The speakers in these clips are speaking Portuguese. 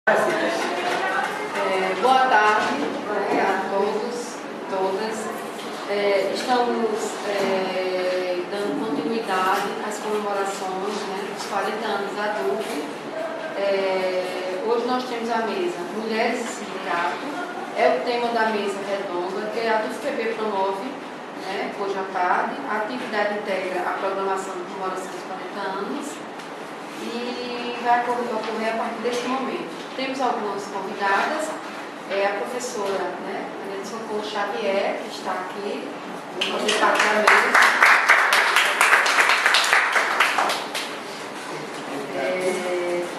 Boa tarde a todos, todas. Estamos dando continuidade às comemorações dos 40 anos da DUF. Hoje nós temos a mesa Mulheres e Sindicato, é o tema da mesa redonda, que a DUF-PB promove hoje à tarde. A atividade integra a programação de comemoração dos 40 anos e vai ocorrer a partir deste momento. Temos algumas convidadas, a professora Maria de Socorro Xavier, que está aqui, vou fazer parte da mesa.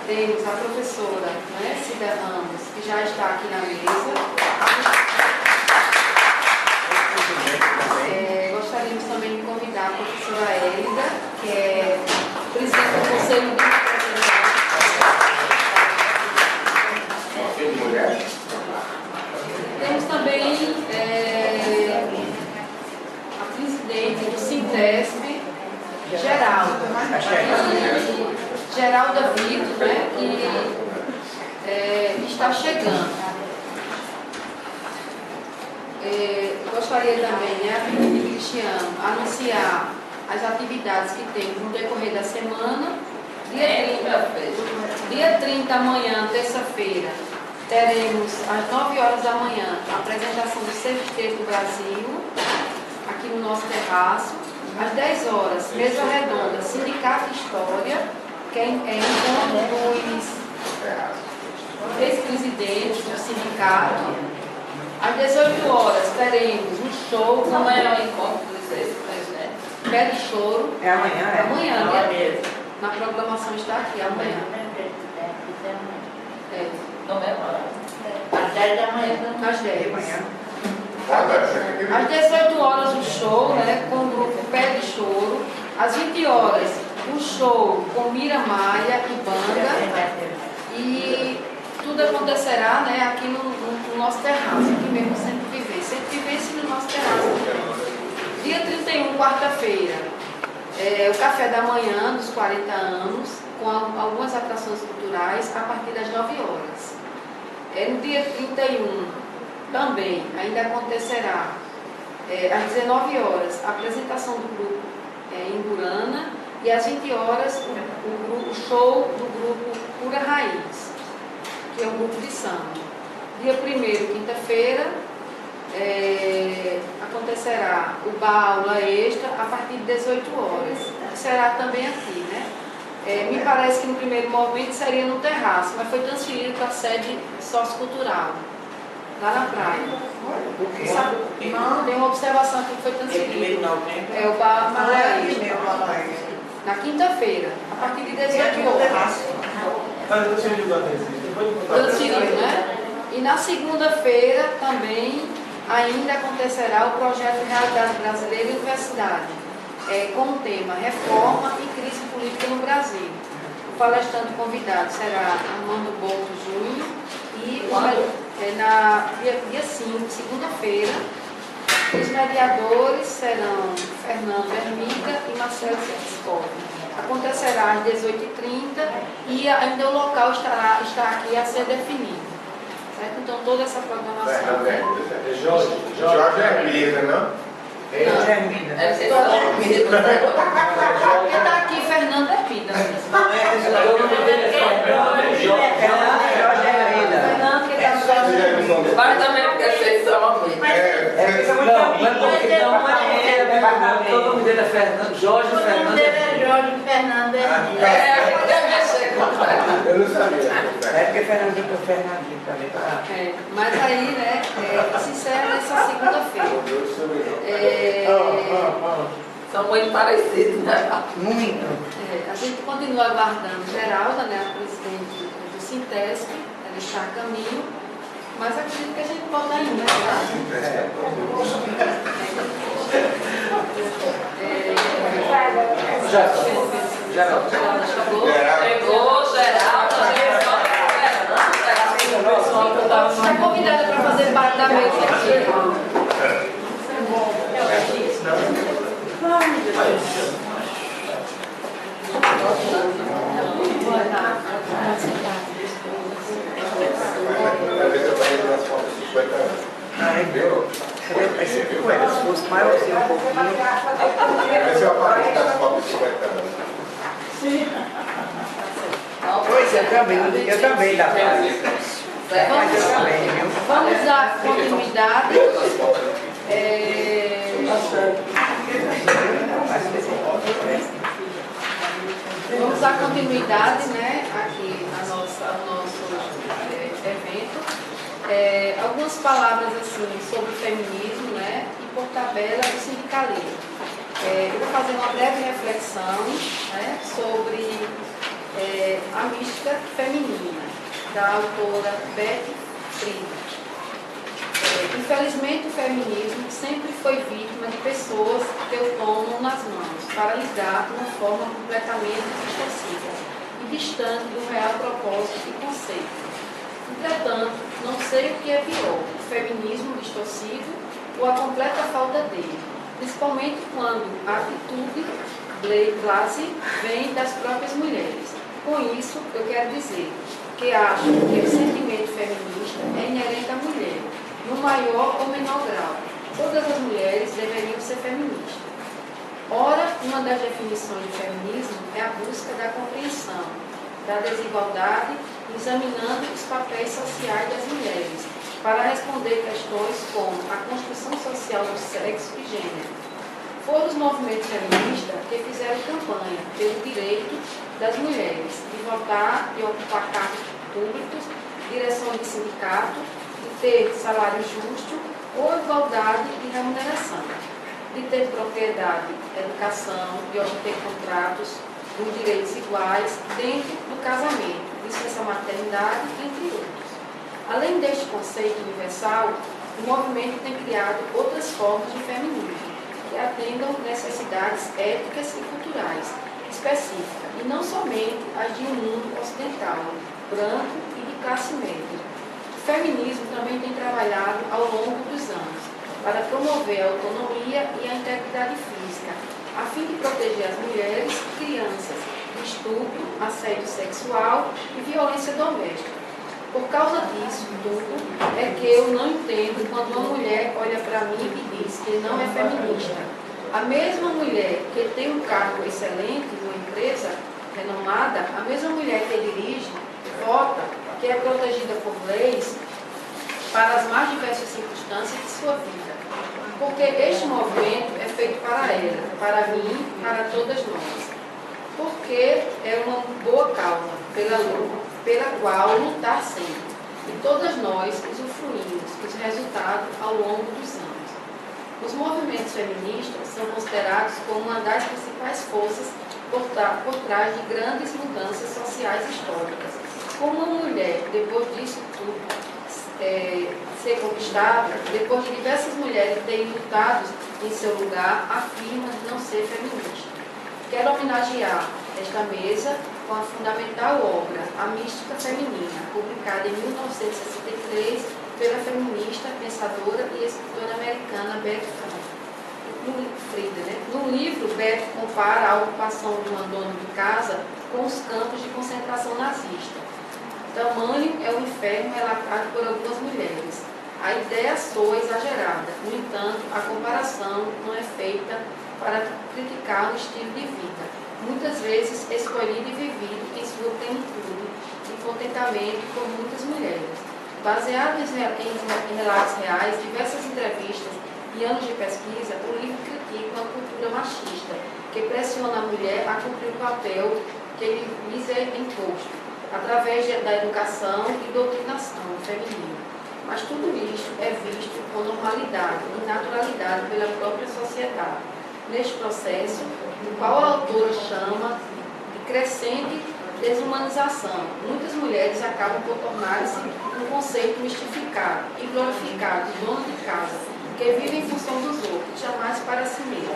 Temos a professora Cida Ramos, que já está aqui na mesa. Gostaríamos também de convidar a professora Hélida, que é presidente do Conselho de Temos também a presidente do Sintesp, Geralda Vitor, que está chegando. Gostaria também, de Cristiano, anunciar as atividades que temos no decorrer da semana. Dia 30, amanhã, terça-feira, teremos às 9 horas da manhã a apresentação do Cevisteiro do Brasil, aqui no nosso terraço. Às 10 horas, mesa redonda, Sindicato e História, que é encontro dos ex-presidentes do sindicato. Às 18 horas, teremos um show. Amanhã é o encontro dos ex-presidentes. Pé de choro. É amanhã, é? Amanhã, na programação está aqui, amanhã. Não é agora. Às 10 da manhã. Às 10 De manhã. Às 18 horas o show, com o grupo Pé de Choro. Às 20 horas o show com Mira Maia e banda. E tudo acontecerá aqui no nosso terraço, aqui mesmo Sempre Vivência no nosso terraço. Dia 31, quarta-feira, o café da manhã dos 40 anos, com algumas atrações culturais a partir das 9 horas. No dia 31, também, ainda acontecerá, às 19 horas, a apresentação do grupo Imburana e às 20 horas o show do grupo Pura Raiz, que é um grupo de samba. Dia 1º, quinta-feira, acontecerá o bar aula extra a partir de 18 horas. Será também aqui, me parece que no primeiro momento seria no terraço, mas foi transferido para a sede sociocultural, lá na praia. Tem uma observação aqui que foi transferido. É o bar aula extra. Na quinta-feira, a partir de 18 horas. Transferido, E na segunda-feira também ainda acontecerá o projeto Realidade Brasileira e Universidade, com o tema Reforma e Crise Política no Brasil. O palestrante convidado será Armando Bolto Júnior e na dia 5, segunda-feira, os mediadores serão Fernando Ermiga e Marcelo Sertiscov. Acontecerá às 18h30 e ainda o local está aqui a ser definido. Certo? Então toda essa programação. Jorge Ermiga, não? Jorge Ermiga. Quem está aqui, Fernando Ermiga. Jorge Ermiga. Fernando, que está Mas também porque vocês são amigos. O nome dele é Fernando, Jorge Fernando. Eu não sabia. É porque Fernandinho também. Mas aí, se encerra nessa segunda-feira. São muito parecidos, né? Muito. A gente continua aguardando Geralda, a presidente do Sintesp, ela está a caminho, mas acredito que a gente pode ainda, Geraldo. Chegou. Chegou, Geraldo. Está convidada para fazer parte da mesa aqui. Boa tarde. Viu? Esse é poeira, se fosse maiorzinho um pouquinho. Esse é o aparelho das fotos tibetanas. Pois eu também da praia. Mas eu também, viu? Vamos dar continuidade. Vamos dar continuidade, né, aqui ao nosso evento. Algumas palavras assim sobre o feminismo, né, e por tabela do sindicalismo. Eu vou fazer uma breve reflexão, né, sobre a mística feminina, da autora Beth Friedan. Infelizmente, o feminismo sempre foi vítima de pessoas que o tomam nas mãos para lidar de uma forma completamente distorcida e distante do real propósito e conceito. Entretanto, não sei o que é pior, o feminismo distorcido ou a completa falta dele, principalmente quando a atitude blase vem das próprias mulheres. Com isso, eu quero dizer que acho que o sentimento feminista é inerente à mulher, no maior ou menor grau. Todas as mulheres deveriam ser feministas. Ora, uma das definições de feminismo é a busca da compreensão da desigualdade, examinando os papéis sociais das mulheres, para responder questões como a construção social do sexo e gênero. Foram os movimentos feministas que fizeram campanha pelo direito das mulheres de votar, de ocupar cargos públicos, direção de sindicato, de ter salário justo ou igualdade de remuneração, de ter propriedade, educação, de obter contratos com direitos iguais dentro do casamento, licença maternidade, entre outros. Além deste conceito universal, o movimento tem criado outras formas de feminismo que atendam necessidades éticas e culturais específicas, e não somente as de um mundo ocidental, branco e de classe média. O feminismo também tem trabalhado ao longo dos anos para promover a autonomia e a integridade física, a fim de proteger as mulheres e crianças de estupro, assédio sexual e violência doméstica. Por causa disso tudo, é que eu não entendo quando uma mulher olha para mim e diz que não é feminista. A mesma mulher que tem um cargo excelente numa empresa renomada, a mesma mulher que dirige, vota, que é protegida por leis para as mais diversas circunstâncias de sua vida. Porque este movimento é feito para ela, para mim, para todas nós. Porque é uma boa causa pela qual lutar sempre. E todas nós usufruímos dos resultados ao longo dos anos. Os movimentos feministas são considerados como uma das principais forças por trás de grandes mudanças sociais históricas. Como uma mulher, depois disso tudo, ser conquistada, depois de diversas mulheres terem lutado em seu lugar, afirma não ser feminista. Quero homenagear esta mesa com a fundamental obra A Mística Feminina, publicada em 1963 pela feminista, pensadora e escritora americana Beth Friedan. No livro, Beth compara a ocupação de uma dona de casa com os campos de concentração nazista. Tamanho é o inferno relatado por algumas mulheres. A ideia soa exagerada, no entanto, a comparação não é feita para criticar um estilo de vida, muitas vezes escolhido e vivido em sua plenitude e contentamento por muitas mulheres. Baseado em relatos reais, diversas entrevistas e anos de pesquisa, o livro critica uma cultura machista que pressiona a mulher a cumprir o papel que lhes é imposto, através da educação e doutrinação feminina. Mas tudo isso é visto com normalidade e naturalidade pela própria sociedade. Neste processo, no qual a autora chama de crescente desumanização, muitas mulheres acabam por tornar-se um conceito mistificado e glorificado de dona de casa, que vive em função dos outros, jamais para si mesma.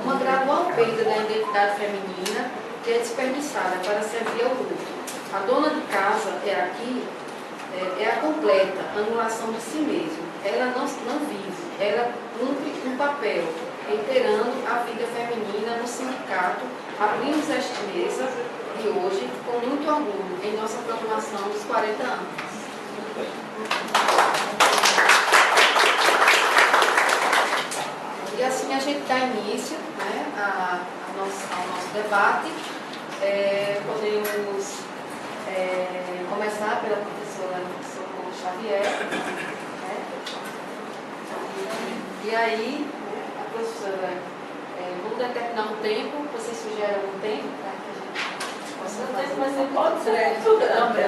Uma gradual perda da identidade feminina que é desperdiçada para servir ao luto. A dona de casa é a completa anulação de si mesma. Ela não vive, ela cumpre um papel, reiterando a vida feminina no sindicato. Abrimos esta mesa de hoje com muito orgulho em nossa proclamação dos 40 anos. debate. Podemos começar pela professora Socorro Xavier. Né? E aí, a professora, vamos determinar um tempo, vocês sugerem algum tempo para que a gente possa fazer? Mas não pode ser muito grande,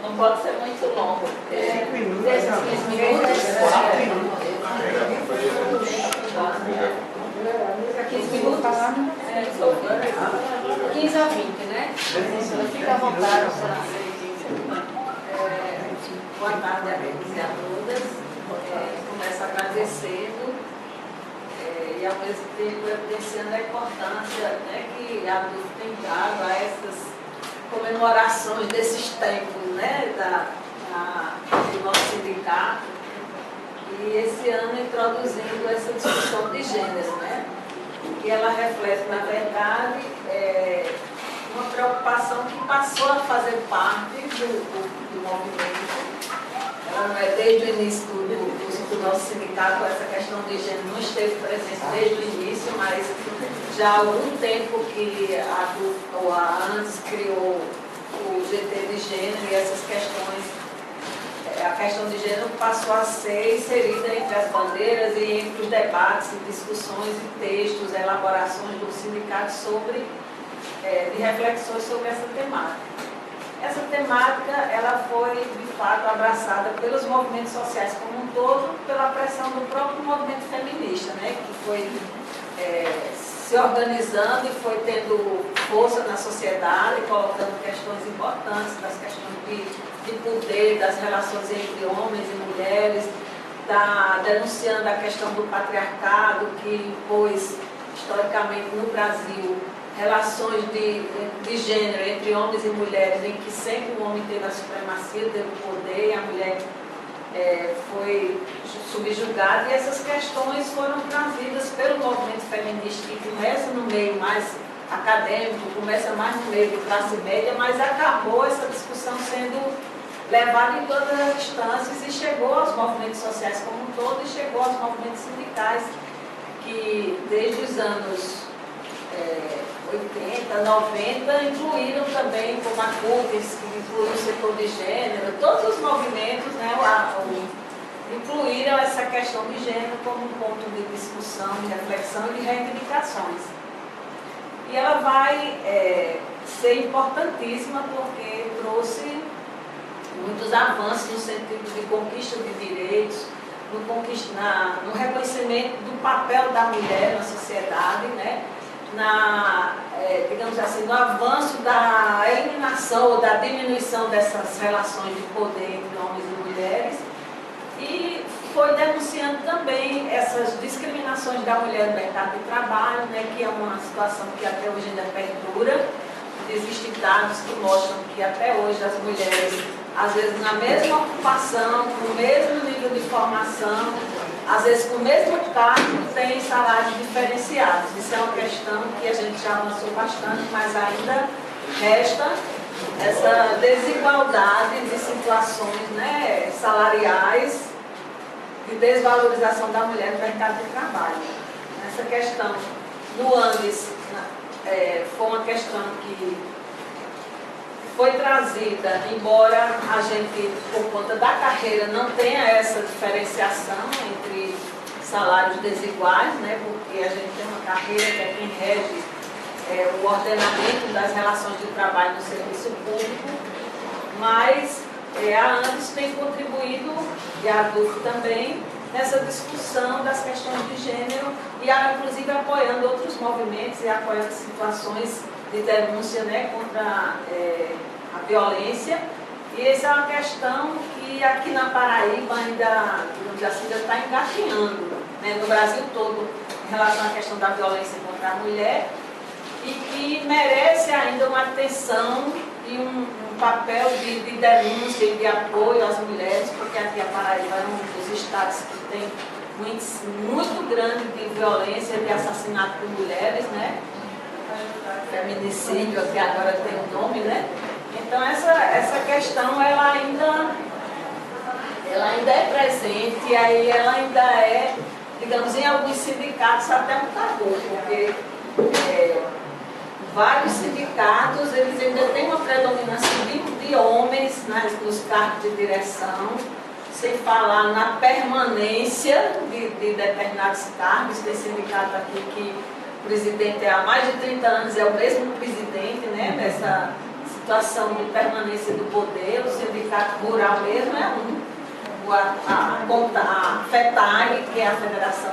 não pode ser muito longo. 5 minutos. 10, 15 minutos. 4 minutos. 15 minutos? 15 a 20, né? Professora, fica à vontade para Boa tarde, amigos e a todas. Começo agradecendo e, ao mesmo tempo, evidenciando a importância, né, que a DUF tem dado a essas comemorações desses tempos, né, do nosso sindicato. E esse ano introduzindo essa discussão de gênero, né? Que ela reflete, na verdade, uma preocupação que passou a fazer parte do movimento. Ela não é desde o início do nosso sindicato, essa questão de gênero não esteve presente desde o início, mas já há algum tempo que a ANDES criou o GT de gênero e essas questões, a questão de gênero passou a ser inserida entre as bandeiras e entre os debates, discussões e textos, elaborações do sindicato de reflexões sobre essa temática. Essa temática ela foi, de fato, abraçada pelos movimentos sociais como um todo, pela pressão do próprio movimento feminista, né, que foi se organizando e foi tendo força na sociedade, colocando questões importantes, das questões de poder, das relações entre homens e mulheres, denunciando a questão do patriarcado que impôs historicamente no Brasil relações de gênero entre homens e mulheres, em que sempre o homem teve a supremacia, teve o poder e a mulher foi subjugada, e essas questões foram trazidas pelo movimento feminista, que começa no meio mais acadêmico, começa mais no meio de classe média, mas acabou essa discussão sendo levada em todas as instâncias e chegou aos movimentos sociais como um todo e chegou aos movimentos sindicais, que desde os anos 80, 90, incluíram também, como a CUTES, que incluiu o setor de gênero, todos os movimentos, né, incluíram essa questão de gênero como um ponto de discussão, de reflexão e de reivindicações. E ela vai ser importantíssima porque trouxe muitos avanços no sentido de conquista de direitos, no reconhecimento do papel da mulher na sociedade, né? Digamos assim, no avanço da eliminação ou da diminuição dessas relações de poder entre homens e mulheres, e foi denunciando também essas discriminações da mulher no mercado de trabalho, né, que é uma situação que até hoje ainda perdura. Existem dados que mostram que até hoje as mulheres, às vezes na mesma ocupação, com o mesmo nível de formação, às vezes com o mesmo cargo, têm salários diferenciados. Isso é uma questão que a gente já avançou bastante, mas ainda resta essa desigualdade de situações, né, salariais, de desvalorização da mulher no mercado de trabalho. Essa questão no ANDES foi uma questão que foi trazida, embora a gente, por conta da carreira, não tenha essa diferenciação entre salários desiguais, né, porque a gente tem uma carreira que é quem rege o ordenamento das relações de trabalho no serviço público, mas a ANDES tem contribuído, e a DUF também, nessa discussão das questões de gênero, e inclusive apoiando outros movimentos e apoiando situações de denúncia, né, contra a violência. E essa é uma questão que aqui na Paraíba ainda, digamos assim, ainda está engatinhando, né, no Brasil todo, em relação à questão da violência contra a mulher, e que merece ainda uma atenção e um papel de denúncia e de apoio às mulheres, porque aqui a Paraíba é um dos estados que tem um índice muito grande de violência, de assassinato por mulheres, né? Feminicídio, que agora tem um nome, né? Então essa questão ela ainda é presente, e aí ela ainda é, digamos, em alguns sindicatos até um tabu, porque vários sindicatos, eles ainda têm uma predominância de homens nos cargos de direção, sem falar na permanência de determinados cargos. Tem sindicato aqui que o presidente há mais de 30 anos é o mesmo presidente, né, nessa situação de permanência do poder. O sindicato rural mesmo é um. A FETAG, que é a Federação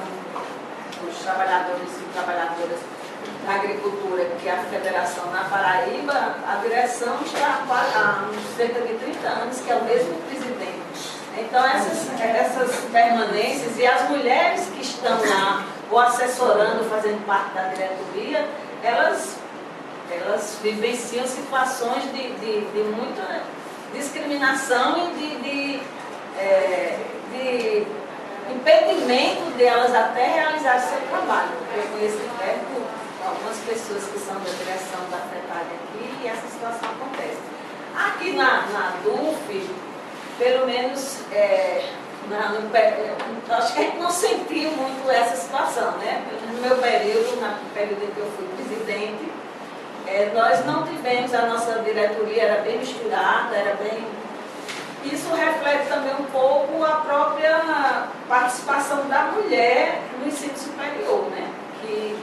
dos Trabalhadores e Trabalhadoras da Agricultura, que é a federação na Paraíba, a direção está há cerca de 30 anos, que é o mesmo presidente. Então, essas permanências e as mulheres que estão lá, ou assessorando, fazendo parte da diretoria, elas vivenciam situações de muita discriminação e de impedimento delas até realizar seu trabalho. Eu conheço de perto algumas pessoas que são da direção da FETAG aqui e essa situação acontece. Aqui na DUF, pelo menos, acho que a gente não sentiu muito essa situação, né? No meu período, no período em que eu fui presidente, nós não tivemos, a nossa diretoria era bem misturada, era bem... Isso reflete também um pouco a própria participação da mulher no ensino superior, né? Que,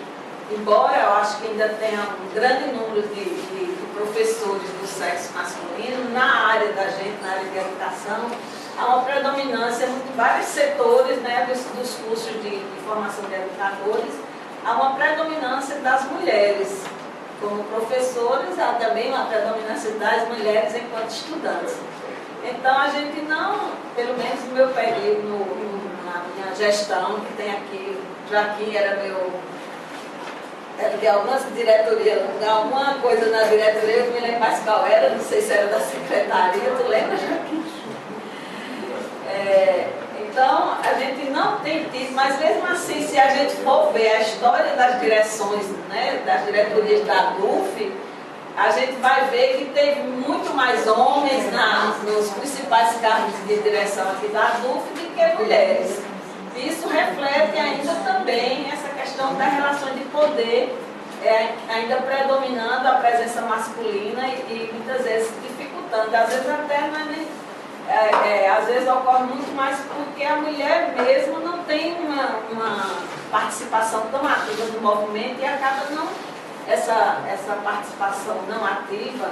embora eu acho que ainda tenha um grande número de professores do sexo masculino, na área da gente, na área de educação, há uma predominância em vários setores, né, dos cursos de formação de educadores, há uma predominância das mulheres. Como professores, há também uma predominância das mulheres enquanto estudantes. Então, a gente não, pelo menos no meu período, na minha gestão, que tem aqui, Joaquim era de algumas diretorias, alguma coisa na diretoria, eu me lembro mais qual era, não sei se era da secretaria, tu lembra, Joaquim? Então, a gente não tem tido, mas mesmo assim, se a gente for ver a história das direções, né, das diretorias da DUF, a gente vai ver que teve muito mais homens nos principais cargos de direção aqui da DUF do que mulheres. Isso reflete ainda também essa questão das relações de poder, ainda predominando a presença masculina e muitas vezes dificultando. Às vezes até às vezes ocorre muito mais porque a mulher mesmo não tem uma participação tão ativa no movimento e acaba essa participação não ativa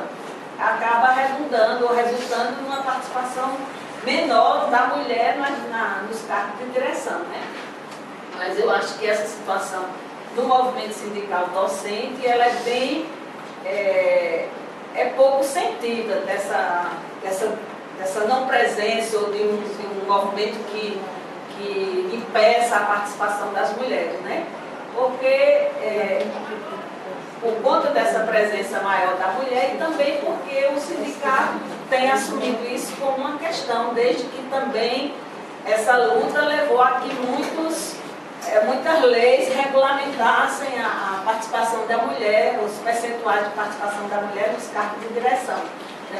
acaba redundando ou resultando numa participação menor da mulher nos cargos de direção, né? Mas eu acho que essa situação do movimento sindical docente, ela é bem, pouco sentida dessa não presença ou de um movimento que impeça a participação das mulheres, né? Porque por conta dessa presença maior da mulher e também porque o sindicato tem assumido isso como uma questão, desde que também essa luta levou a que muitas leis regulamentassem a participação da mulher, os percentuais de participação da mulher nos cargos de direção.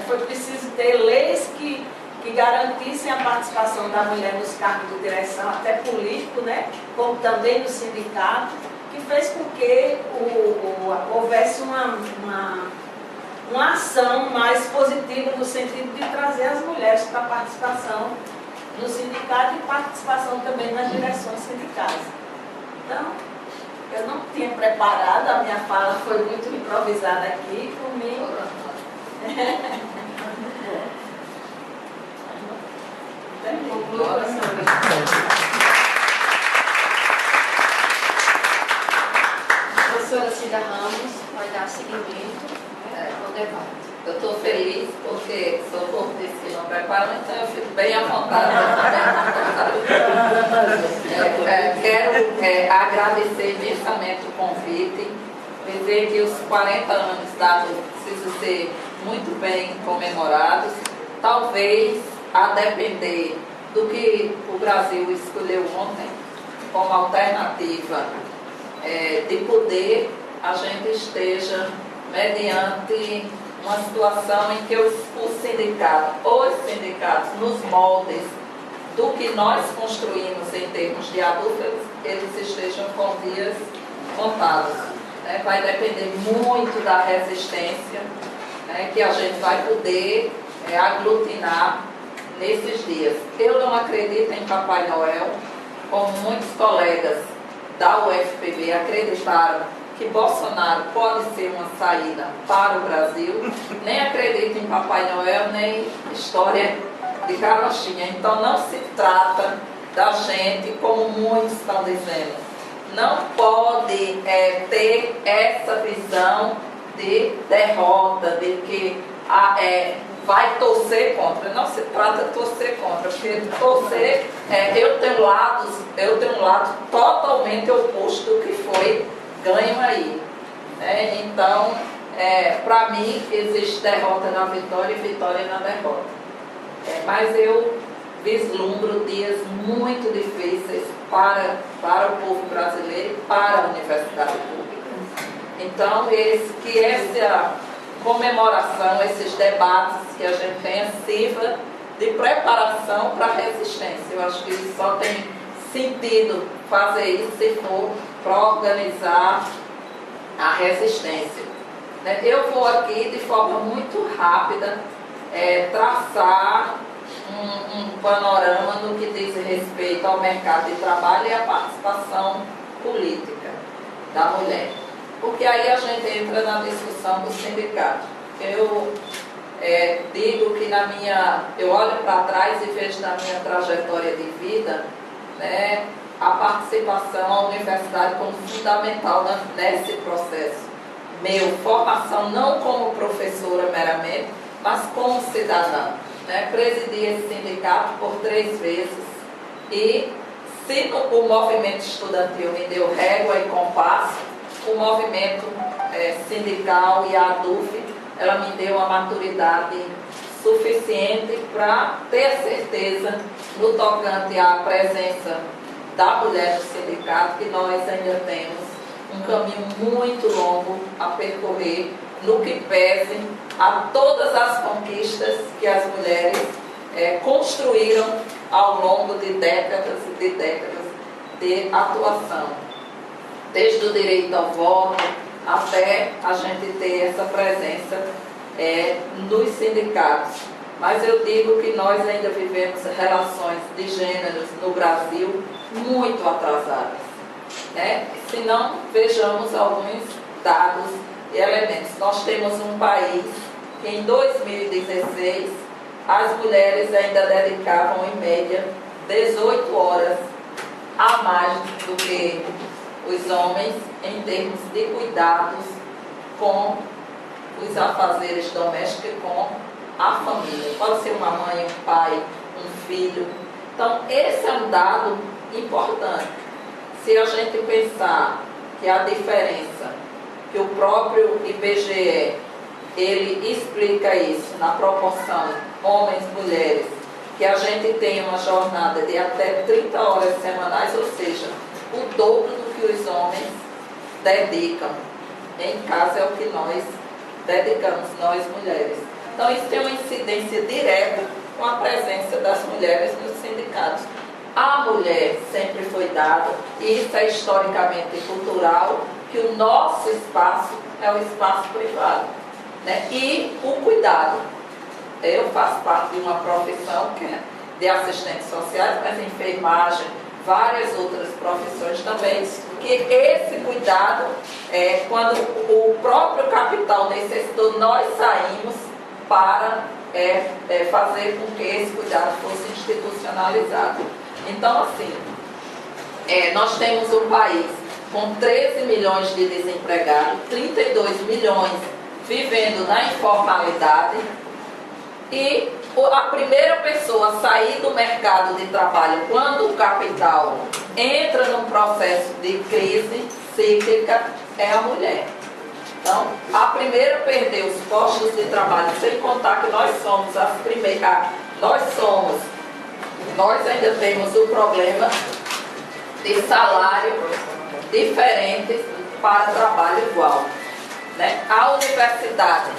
Foi preciso ter leis que garantissem a participação da mulher nos cargos de direção, até político, né? Como também no sindicato, que fez com que houvesse uma ação mais positiva no sentido de trazer as mulheres para a participação no sindicato e participação também nas direções sindicais. Então, eu não tinha preparado, a minha fala foi muito improvisada aqui, comigo. A professora Cida Ramos vai dar seguimento ao debate. Eu estou feliz porque sou cortista que não preparo, então eu fico bem à vontade. Quero agradecer imensamente o convite, dizer que os 40 anos da DUF precisam ser muito bem comemorados, talvez a depender do que o Brasil escolheu ontem como alternativa de poder, a gente esteja mediante uma situação em que os sindicatos, nos moldes do que nós construímos em termos de adultos, eles estejam com dias contados. né, vai depender muito da resistência, né, que a gente vai poder aglutinar nesses dias. Eu não acredito em Papai Noel, como muitos colegas da UFPB acreditaram que Bolsonaro pode ser uma saída para o Brasil. Nem acredito em Papai Noel, nem história de carochinha. Então não se trata da gente, como muitos estão dizendo. Não pode ter essa visão de derrota, de que vai torcer contra. Não se trata de torcer contra, porque torcer, eu tenho um lado totalmente oposto do que foi ganho aí. Né? Então, para mim, existe derrota na vitória e vitória na derrota. Mas eu vislumbro dias muito difíceis para o povo brasileiro e para a universidade pública. Então, essa comemoração, esses debates que a gente tenha, sirva de preparação para a resistência. Eu acho que só tem sentido fazer isso se for para organizar a resistência. Eu vou aqui, de forma muito rápida, traçar um panorama no que diz respeito ao mercado de trabalho e à participação política da mulher. Porque aí a gente entra na discussão do sindicato. Eu digo que eu olho para trás e vejo na minha trajetória de vida, né, a participação, a universidade como fundamental nesse processo. Formação não como professora meramente, mas como cidadã. Né? Presidi esse sindicato por 3 vezes e se o movimento estudantil me deu régua e compasso, o movimento sindical e a ADUF, ela me deu uma maturidade suficiente para ter certeza no tocante à presença da mulher no sindicato, que nós ainda temos um caminho muito longo a percorrer no que pese a todas as conquistas que as mulheres construíram ao longo de décadas e de décadas de atuação. Desde o direito ao voto até a gente ter essa presença nos sindicatos. Mas eu digo que nós ainda vivemos relações de gêneros no Brasil muito atrasadas. Né? Se não, vejamos alguns dados e elementos. Nós temos um país que em 2016 as mulheres ainda dedicavam em média 18 horas a mais do que os homens em termos de cuidados com os afazeres domésticos e com a família. Pode ser uma mãe, um pai, um filho. Então, esse é um dado importante. Se a gente pensar que a diferença, que o próprio IBGE, ele explica isso na proporção homens-mulheres, que a gente tem uma jornada de até 30 horas semanais, ou seja, o dobro do que os homens dedicam. Em casa é o que nós dedicamos, nós mulheres. Então isso tem uma incidência direta com a presença das mulheres nos sindicatos. A mulher sempre foi dada, e isso é historicamente e cultural, que o nosso espaço é o espaço privado. Né? E o cuidado. Eu faço parte de uma profissão que é de assistentes sociais, mas enfermagem, várias outras profissões também, que esse cuidado, quando o próprio capital necessitou, nós saímos para fazer com que esse cuidado fosse institucionalizado. Então, assim, nós temos um país com 13 milhões de desempregados, 32 milhões vivendo na informalidade, e a primeira pessoa a sair do mercado de trabalho quando o capital entra num processo de crise cíclica é a mulher. Então, a primeira a perder os postos de trabalho, sem contar que nós somos as primeiras, nós ainda temos o problema de salário diferente para trabalho igual. Né? A universidade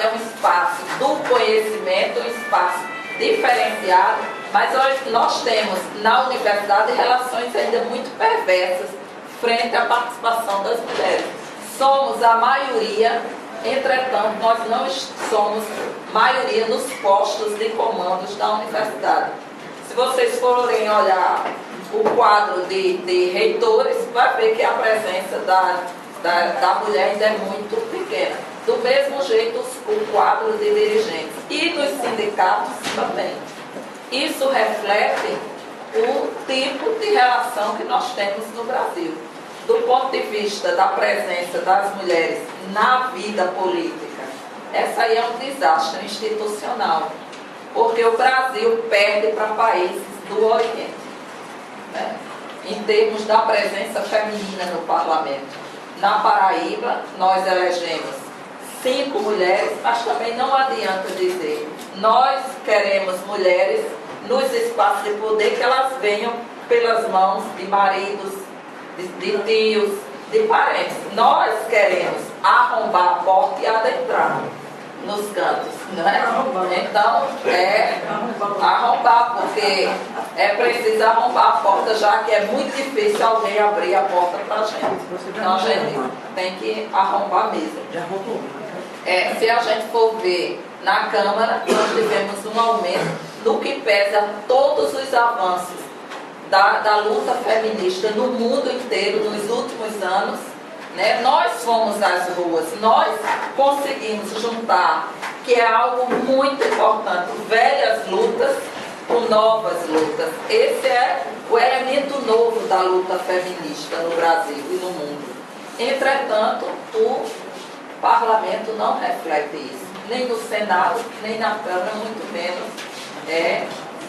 é um espaço do conhecimento, um espaço diferenciado, mas nós temos na universidade relações ainda muito perversas, frente à participação das mulheres. Somos a maioria, entretanto, nós não somos maioria nos postos de comandos da universidade. Se vocês forem olhar o quadro de reitores, vai ver que a presença da mulher ainda é muito pequena. Do mesmo jeito, o quadro de dirigentes. E nos sindicatos também. Isso reflete o tipo de relação que nós temos no Brasil. Do ponto de vista da presença das mulheres na vida política, essa aí é um desastre institucional, porque o Brasil perde para países do Oriente, né? Em termos da presença feminina no parlamento. Na Paraíba, nós elegemos 5 mulheres, mas também não adianta dizer, nós queremos mulheres nos espaços de poder que elas venham pelas mãos de maridos, de tios, de parentes. Nós queremos arrombar a porta e adentrar nos cantos, né? Então, arrombar, porque é preciso arrombar a porta, já que é muito difícil alguém abrir a porta para a gente. Então, a gente tem que arrombar mesmo. Se a gente for ver na Câmara, nós tivemos um aumento no que pesa todos os avanços da luta feminista no mundo inteiro nos últimos anos, né? Nós fomos às ruas, nós conseguimos juntar, que é algo muito importante, velhas lutas com novas lutas. Esse é o elemento novo da luta feminista no Brasil e no mundo. Entretanto, o parlamento não reflete isso, nem no Senado, nem na Câmara, muito menos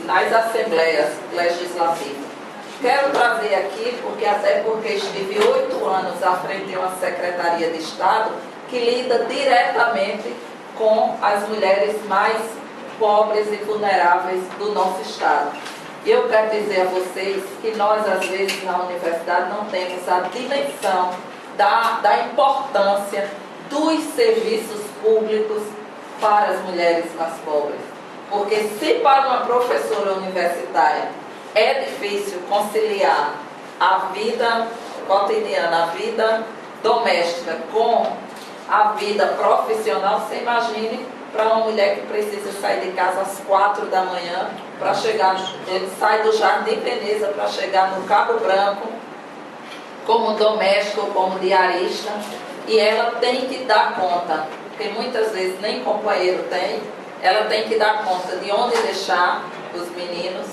nas assembleias legislativas. Quero trazer aqui, porque estive 8 anos à frente de uma Secretaria de Estado que lida diretamente com as mulheres mais pobres e vulneráveis do nosso Estado. E eu quero dizer a vocês que nós, às vezes, na universidade, não temos a dimensão da importância dos serviços públicos para as mulheres mais pobres. Porque se para uma professora universitária é difícil conciliar a vida cotidiana, a vida doméstica com a vida profissional, você imagine para uma mulher que precisa sair de casa às 4 da manhã para chegar, ele sai do Jardim Veneza para chegar no Cabo Branco como doméstico, como diarista, e ela tem que dar conta, porque muitas vezes nem companheiro tem, ela tem que dar conta de onde deixar os meninos.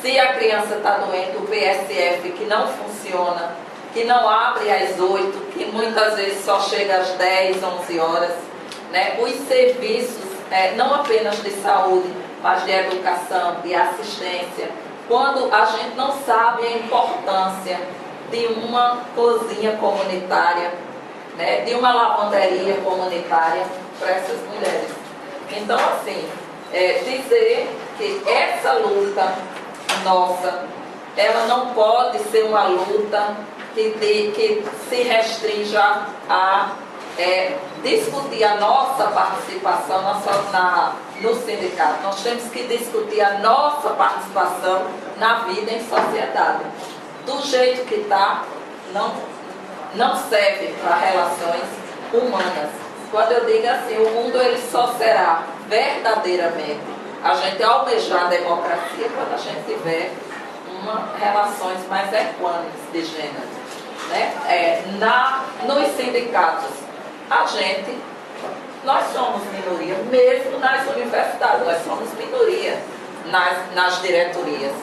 Se a criança está doente, o PSF que não funciona, que não abre às 8, que muitas vezes só chega às 10, 11 horas, né? Os serviços, não apenas de saúde, mas de educação, de assistência, quando a gente não sabe a importância de uma cozinha comunitária, né? De uma lavanderia comunitária para essas mulheres. Então, assim, dizer que essa luta nossa, ela não pode ser uma luta que se restrinja a discutir a nossa participação no sindicato. Nós temos que discutir a nossa participação na vida em sociedade. Do jeito que está, não serve para relações humanas. Quando eu digo assim, o mundo ele só será verdadeiramente a gente almejar a democracia quando a gente tiver relações mais equânimes de gênero, né? Nos sindicatos, nós somos minoria, mesmo nas universidades, nós somos minoria nas diretorias.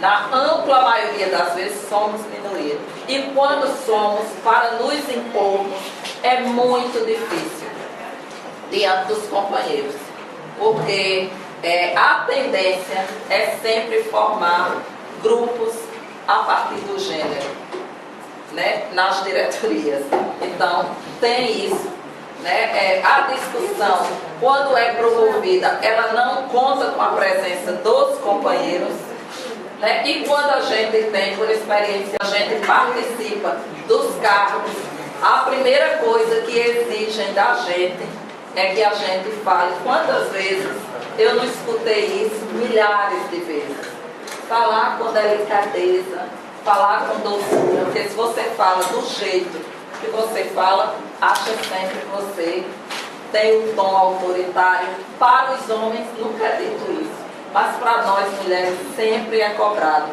Na ampla maioria das vezes somos minoria. E quando somos, para nos impormos, é muito difícil diante dos companheiros. Porque a tendência é sempre formar grupos a partir do gênero, né, nas diretorias. Então, tem isso, né? A discussão, quando é promovida, ela não conta com a presença dos companheiros, né? E quando a gente tem, por experiência, a gente participa dos cargos, a primeira coisa que exigem da gente é que a gente fale. Quantas vezes eu não escutei isso? Milhares de vezes. Falar com delicadeza, falar com doçura, porque se você fala do jeito que você fala, acha sempre que você tem um tom autoritário. Para os homens nunca é dito isso, mas para nós mulheres sempre é cobrado.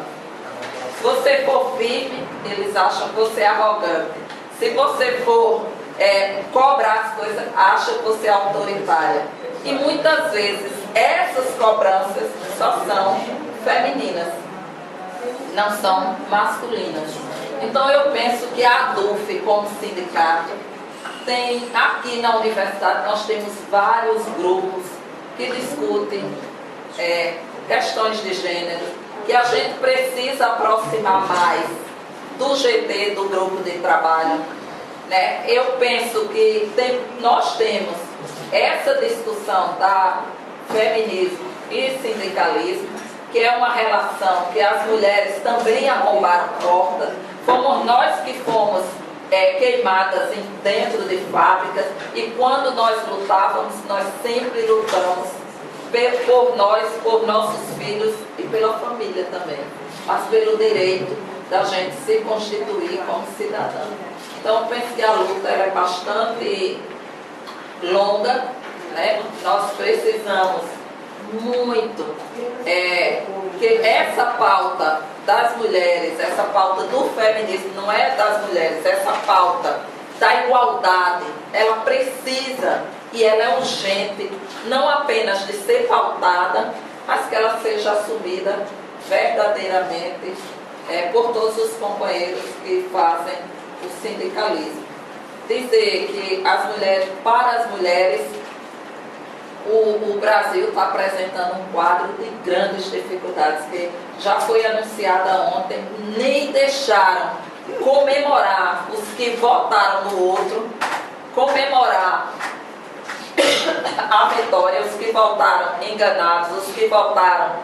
Se você for firme, eles acham que você é arrogante. Se você for cobrar as coisas, acham que você é autoritária. E muitas vezes essas cobranças só são femininas, não são masculinas. Então eu penso que a ADUF, como sindicato, tem, aqui na universidade nós temos vários grupos que discutem questões de gênero, que a gente precisa aproximar mais do GT, do grupo de trabalho, né? Eu penso que nós temos essa discussão da feminismo e sindicalismo, que é uma relação que as mulheres também arrombaram portas. Fomos nós que fomos queimadas dentro de fábricas, e quando nós lutávamos, nós sempre lutamos por nós, por nossos filhos e pela família também, mas pelo direito da gente se constituir como cidadã. Então eu penso que a luta é bastante longa, né? Nós precisamos muito que essa pauta das mulheres, essa pauta do feminismo, não é das mulheres, essa pauta da igualdade, ela precisa e ela é urgente, não apenas de ser pautada, mas que ela seja assumida verdadeiramente por todos os companheiros que fazem o sindicalismo. Dizer que as mulheres, para as mulheres, o Brasil está apresentando um quadro de grandes dificuldades, que já foi anunciada ontem, nem deixaram comemorar os que votaram no outro, comemorar a vitória, os que votaram enganados, os que votaram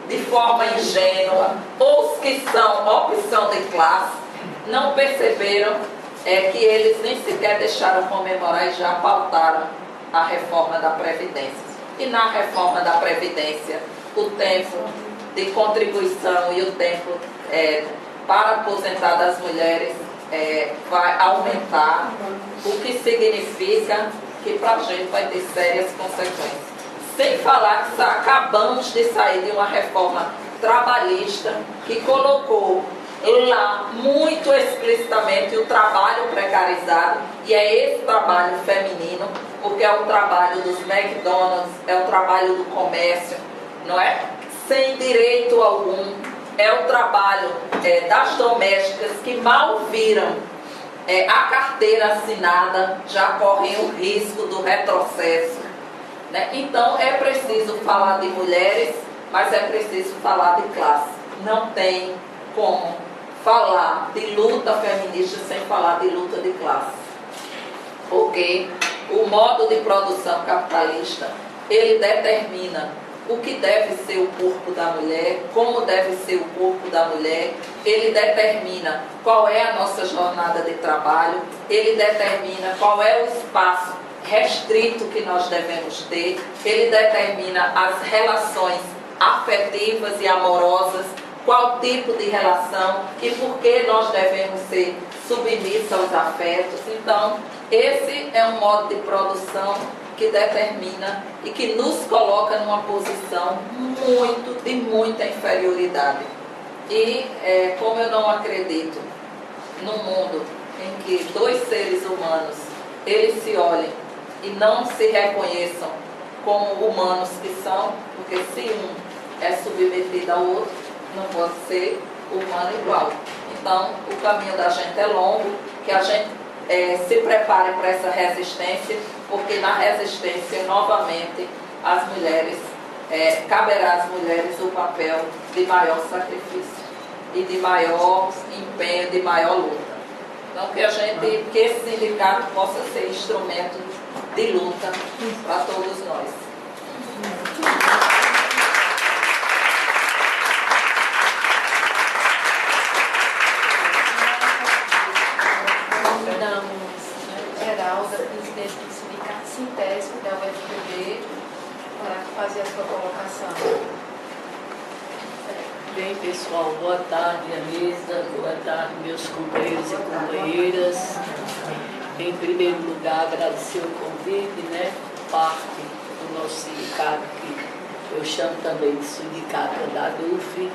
de forma ingênua, ou os que são opção de classe, não perceberam que eles nem sequer deixaram comemorar e já pautaram a reforma da Previdência. E na reforma da Previdência, o tempo de contribuição e o tempo para aposentar das mulheres vai aumentar, o que significa que para a gente vai ter sérias consequências. Sem falar que acabamos de sair de uma reforma trabalhista que colocou lá muito explicitamente o trabalho precarizado, e é esse trabalho feminino, porque é o trabalho dos McDonald's, é o trabalho do comércio, não é? Sem direito algum, é o trabalho das domésticas que mal viram a carteira assinada, já correm o risco do retrocesso, né? Então é preciso falar de mulheres, mas é preciso falar de classe. Não tem como falar de luta feminista sem falar de luta de classe, porque o modo de produção capitalista, ele determina o que deve ser o corpo da mulher, como deve ser o corpo da mulher, ele determina qual é a nossa jornada de trabalho, ele determina qual é o espaço restrito que nós devemos ter, ele determina as relações afetivas e amorosas, qual tipo de relação e por que nós devemos ser submissos aos afetos. Então, esse é um modo de produção que determina e que nos coloca numa posição de muita inferioridade. E como eu não acredito num mundo em que dois seres humanos, eles se olhem e não se reconheçam como humanos que são, porque se um é submetido ao outro, não pode ser humano igual. Então, o caminho da gente é longo, que a gente se prepare para essa resistência, porque na resistência, novamente, as mulheres, caberá às mulheres o papel de maior sacrifício e de maior empenho, de maior luta. Então, que esse sindicato possa ser instrumento de luta para todos nós. Heralda, presidente do Sindicato Sintésico da UFPB, para fazer a sua colocação. Bem, pessoal, boa tarde à mesa, boa tarde meus companheiros e companheiras. Em primeiro lugar, agradecer o convite, né, parte do nosso sindicato, que eu chamo também de sindicato da ADUF,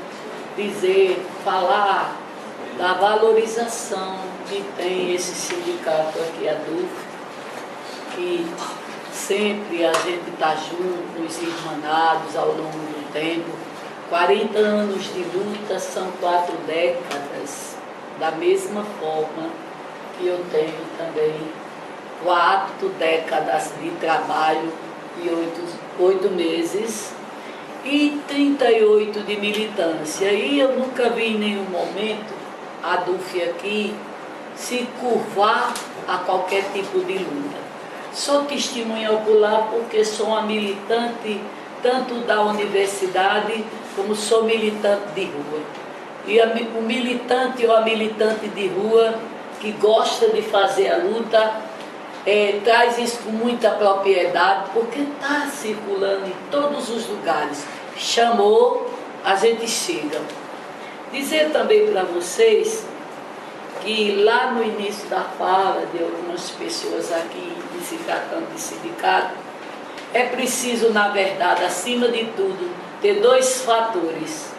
falar da valorização que tem esse sindicato aqui, a ADUF, que sempre a gente está junto, os irmanados ao longo do tempo. 40 anos de luta são 4 décadas, da mesma forma que eu tenho também 4 décadas de trabalho e 8 meses e 38 de militância. E eu nunca vi em nenhum momento a ADUF aqui se curvar a qualquer tipo de luta. Sou testemunha ocular porque sou uma militante tanto da universidade como sou militante de rua. E o militante ou a militante de rua que gosta de fazer a luta traz isso com muita propriedade, porque está circulando em todos os lugares. Chamou, a gente chega. Dizer também para vocês que lá no início da fala de algumas pessoas aqui se tratando de sindicato, é preciso, na verdade, acima de tudo, ter 2 fatores.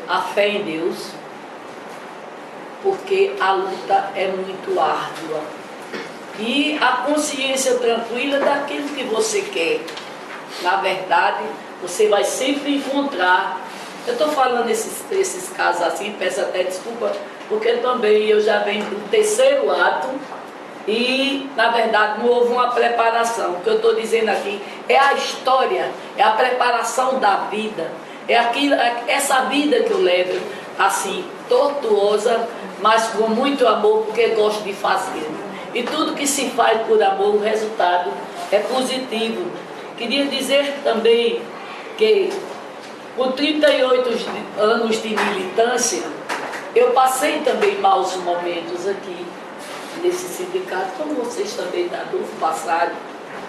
A fé em Deus, porque a luta é muito árdua, e a consciência tranquila daquilo que você quer. Na verdade, você vai sempre encontrar. Eu estou falando esses casos assim, peço até desculpa, porque também eu já venho do 3º ato e, na verdade, não houve uma preparação. O que eu estou dizendo aqui é a história, é a preparação da vida, essa vida que eu levo, assim, tortuosa, mas com muito amor, porque gosto de fazer. E tudo que se faz por amor, o resultado é positivo. Queria dizer também que, por 38 anos de militância, eu passei também maus momentos aqui nesse sindicato, como vocês também da ADUF passaram,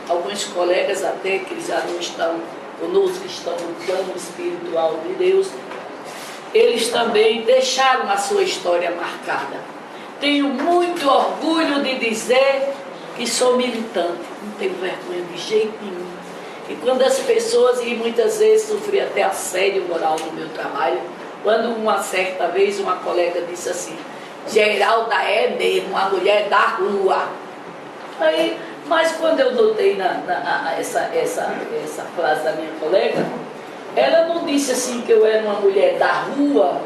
alguns colegas até que já não estão conosco, estão no plano espiritual de Deus, eles também deixaram a sua história marcada. Tenho muito orgulho de dizer que sou militante, não tenho vergonha de jeito nenhum. E quando as pessoas, e muitas vezes sofri até assédio moral no meu trabalho, quando uma certa vez uma colega disse assim: Geralda é mesmo uma mulher da rua. Aí, mas quando eu notei essa frase da minha colega, ela não disse assim que eu era uma mulher da rua,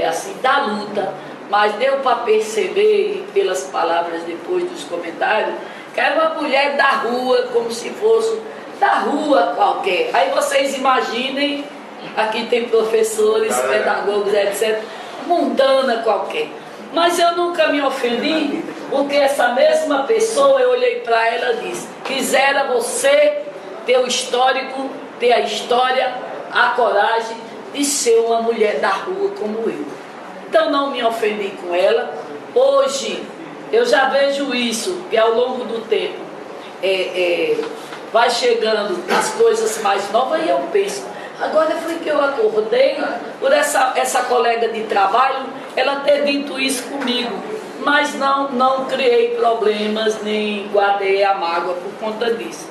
assim, da luta, mas deu para perceber, pelas palavras depois dos comentários, que era uma mulher da rua, como se fosse da rua qualquer. Aí vocês imaginem, aqui tem professores, pedagogos, etc., mundana qualquer. Mas eu nunca me ofendi, porque essa mesma pessoa, eu olhei para ela e disse: quisera você ter o histórico, ter a história, a coragem de ser uma mulher da rua como eu. Então não me ofendi com ela. Hoje eu já vejo isso, que ao longo do tempo vai chegando as coisas mais novas, e eu penso, agora foi que eu acordei por essa colega de trabalho, ela ter dito isso comigo, mas não criei problemas, nem guardei a mágoa por conta disso.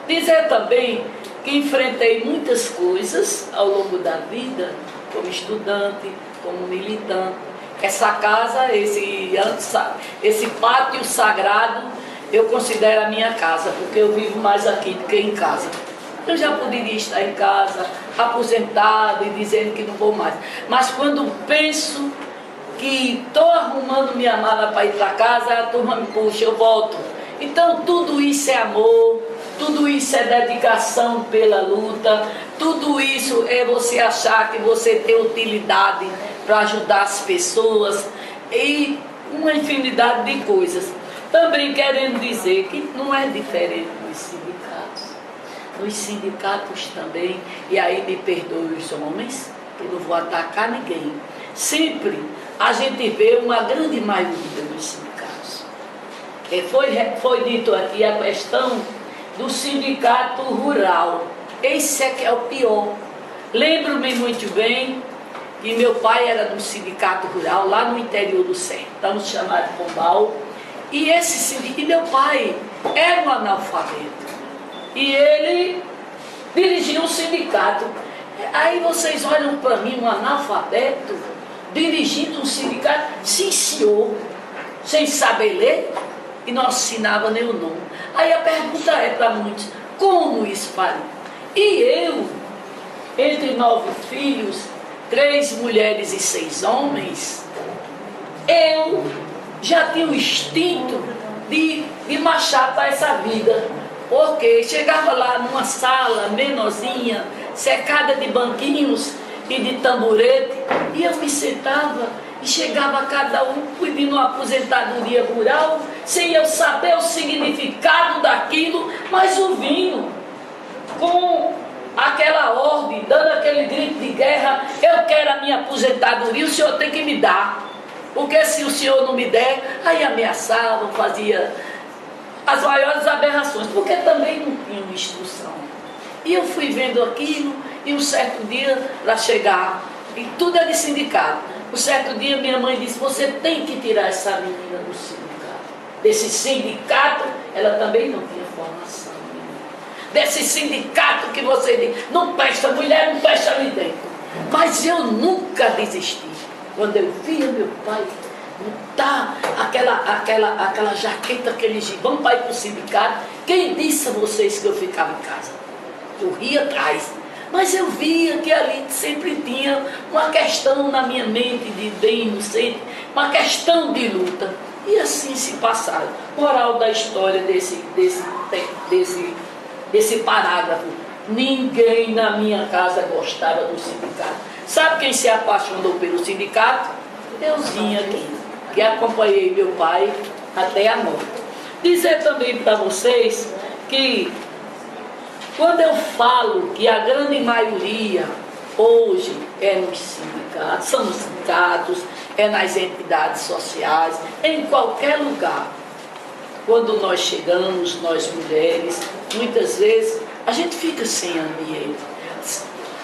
Dizer também que enfrentei muitas coisas ao longo da vida, como estudante, como militante. Essa casa, esse pátio sagrado, eu considero a minha casa, porque eu vivo mais aqui do que em casa. Eu já poderia estar em casa, aposentado e dizendo que não vou mais. Mas quando penso que estou arrumando minha mala para ir para casa, a turma me puxa, eu volto. Então tudo isso é amor, tudo isso é dedicação pela luta, tudo isso é você achar que você tem utilidade para ajudar as pessoas e uma infinidade de coisas. Também querendo dizer que não é diferente nos sindicatos. Nos sindicatos também, e aí me perdoem os homens, que não vou atacar ninguém, sempre a gente vê uma grande maioria nos sindicatos. Foi dito aqui a questão do sindicato rural. Esse é que é o pior, Lembro-me muito bem que meu pai era do sindicato rural, lá no interior do sertão, chamado Pombal, e meu pai era um analfabeto, e ele dirigia um sindicato. Aí vocês olham para mim, um analfabeto, dirigindo um sindicato? Sim, senhor, sem saber ler, e não assinava nem o nome. Aí a pergunta é para muitos, como isso faria? E eu, entre 9 filhos, 3 mulheres e 6 homens, eu já tinha o instinto de marchar para essa vida, porque chegava lá numa sala menorzinha, cercada de banquinhos e de tamborete, e eu me sentava e chegava cada um pedindo uma aposentadoria rural, sem eu saber o significado daquilo, mas ouvindo com aquela ordem, dando aquele grito de guerra: eu quero a minha aposentadoria, o senhor tem que me dar, porque se o senhor não me der, aí ameaçavam, fazia as maiores aberrações, porque também não tinham instrução. E eu fui vendo aquilo, e um certo dia, para chegar, e tudo é de sindicato, um certo dia minha mãe disse: você tem que tirar essa menina do sindicato. Desse sindicato, ela também não tinha formação. Desse sindicato que você diz, não presta, mulher não presta ali dentro. Mas eu nunca desisti. Quando eu via meu pai botar aquela jaqueta, aquele gibão para ir para o sindicato, quem disse a vocês que eu ficava em casa? Eu ria atrás. Mas eu via que ali sempre tinha uma questão na minha mente de bem inocente, uma questão de luta. E assim se passaram. Moral da história desse parágrafo: ninguém na minha casa gostava do sindicato. Sabe quem se apaixonou pelo sindicato? Euzinha aqui, que acompanhei meu pai até a morte. Dizer também para vocês que quando eu falo que a grande maioria hoje é nos sindicatos, são nos sindicatos, é nas entidades sociais, em qualquer lugar. Quando nós chegamos, nós mulheres, muitas vezes a gente fica sem ambiente.